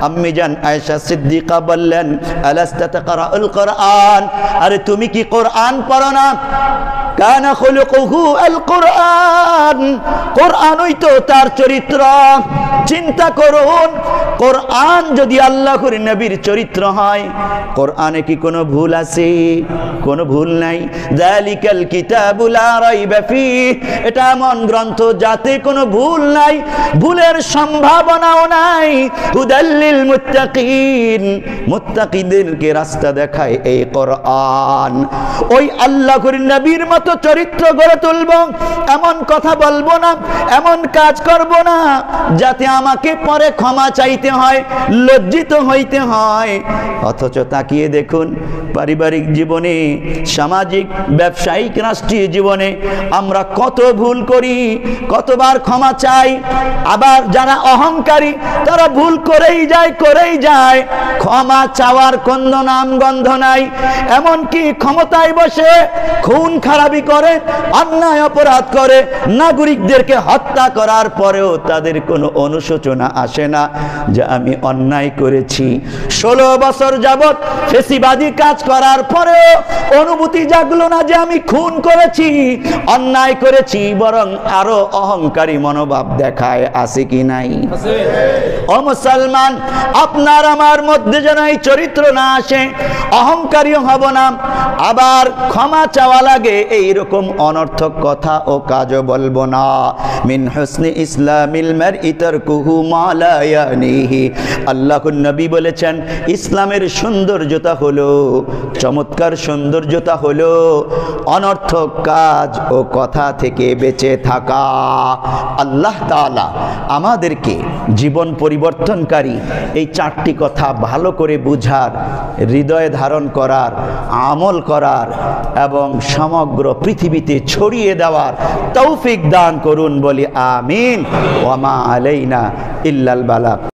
আম্মি জান আয়েশা সিদ্দিকা বললেন, আলাস্তা তাকরাউল কোরআন, আরে তুমি কি কোরআন পড়ো না? কানা খুলুকুহু আল কোরআন, কোরআনই তো তার চরিত্র। চিন্তা করুন, কোরআন যদি আল্লাহর নবীর চরিত্র হয়, কোরআনে কি কোনো ভুল আছে? কোনো ভুল নাই। যালিকাল কিতাবু লা রাইবা ফীহ, এটা এমন গ্রন্থ যাতে কোনো ভুল নাই, ভুলের সম্ভাবনাও নাই। হুদাল লিল মুত্তাকিন, মুত্তাকিদেরকে রাস্তা দেখায় এই কোরআন। ওই আল্লাহর নবীর মতো মতো চরিত্র গড়ে তুলব, এমন কথা বলবো না, এমন কাজ করব না যাতে আমাকে পরে ক্ষমা চাইতে হয়, লজ্জিত হইতে হয়। অথচ তাকিয়ে দেখুন পারিবারিক জীবনে, সামাজিক, ব্যবসায়িক, রাষ্ট্রীয় জীবনে আমরা কত ভুল করি, কতবার ক্ষমা চাই। আবার যারা অহংকারী তারা ভুল করেই যায়, ক্ষমা চাওয়ার কোনো নাম গন্ধ নাই। এমনকি ক্ষমতায় বসে খুন খারাপি করে, অন্যায় অপরাধ করে, নাগরিকদেরকে হত্যা করার পরেও তাদের কোনো অনুশোচনা আসে না যে আমি অন্যায় করেছি। 16 বছর যাবৎ ফেসিবাদী কাজ করার পরেও অনুভূতি জাগলো না যে আমি খুন করেছি, অন্যায় করেছি, বরং আরো অহংকারী মনোভাব দেখায়। আছে কি নাই? ও মুসলমান, আপনার আমার মধ্যে যেন এই চরিত্র না আসে, অহংকারী হব না। আবার ক্ষমা চাওয়া লাগে এইরকম অনর্থক কথা ও কাজও বলবো না। মিন হুসনি ইসলামিল মারই তারকুহু মা লা ইয়ানিহি। আল্লাহর নবী বলেছেন ইসলামের সৌন্দর্যতা হলো, চমৎকার সৌন্দর্যতা হলো অনর্থক কাজ ও কথা থেকে বেঁচে থাকা। আল্লাহ তাআলা আমাদেরকে জীবন পরিবর্তনকারী এই 4টি কথা ভালো করে বুঝার, হৃদয়ে ধারণ করার, আমল করার এবং সমগ্র পৃথিবীতে ছড়িয়ে দেওয়ার তৌফিক দান করুন বলি আমিন। ওয়া মা আলাইনা ইল্লাল বালাগ।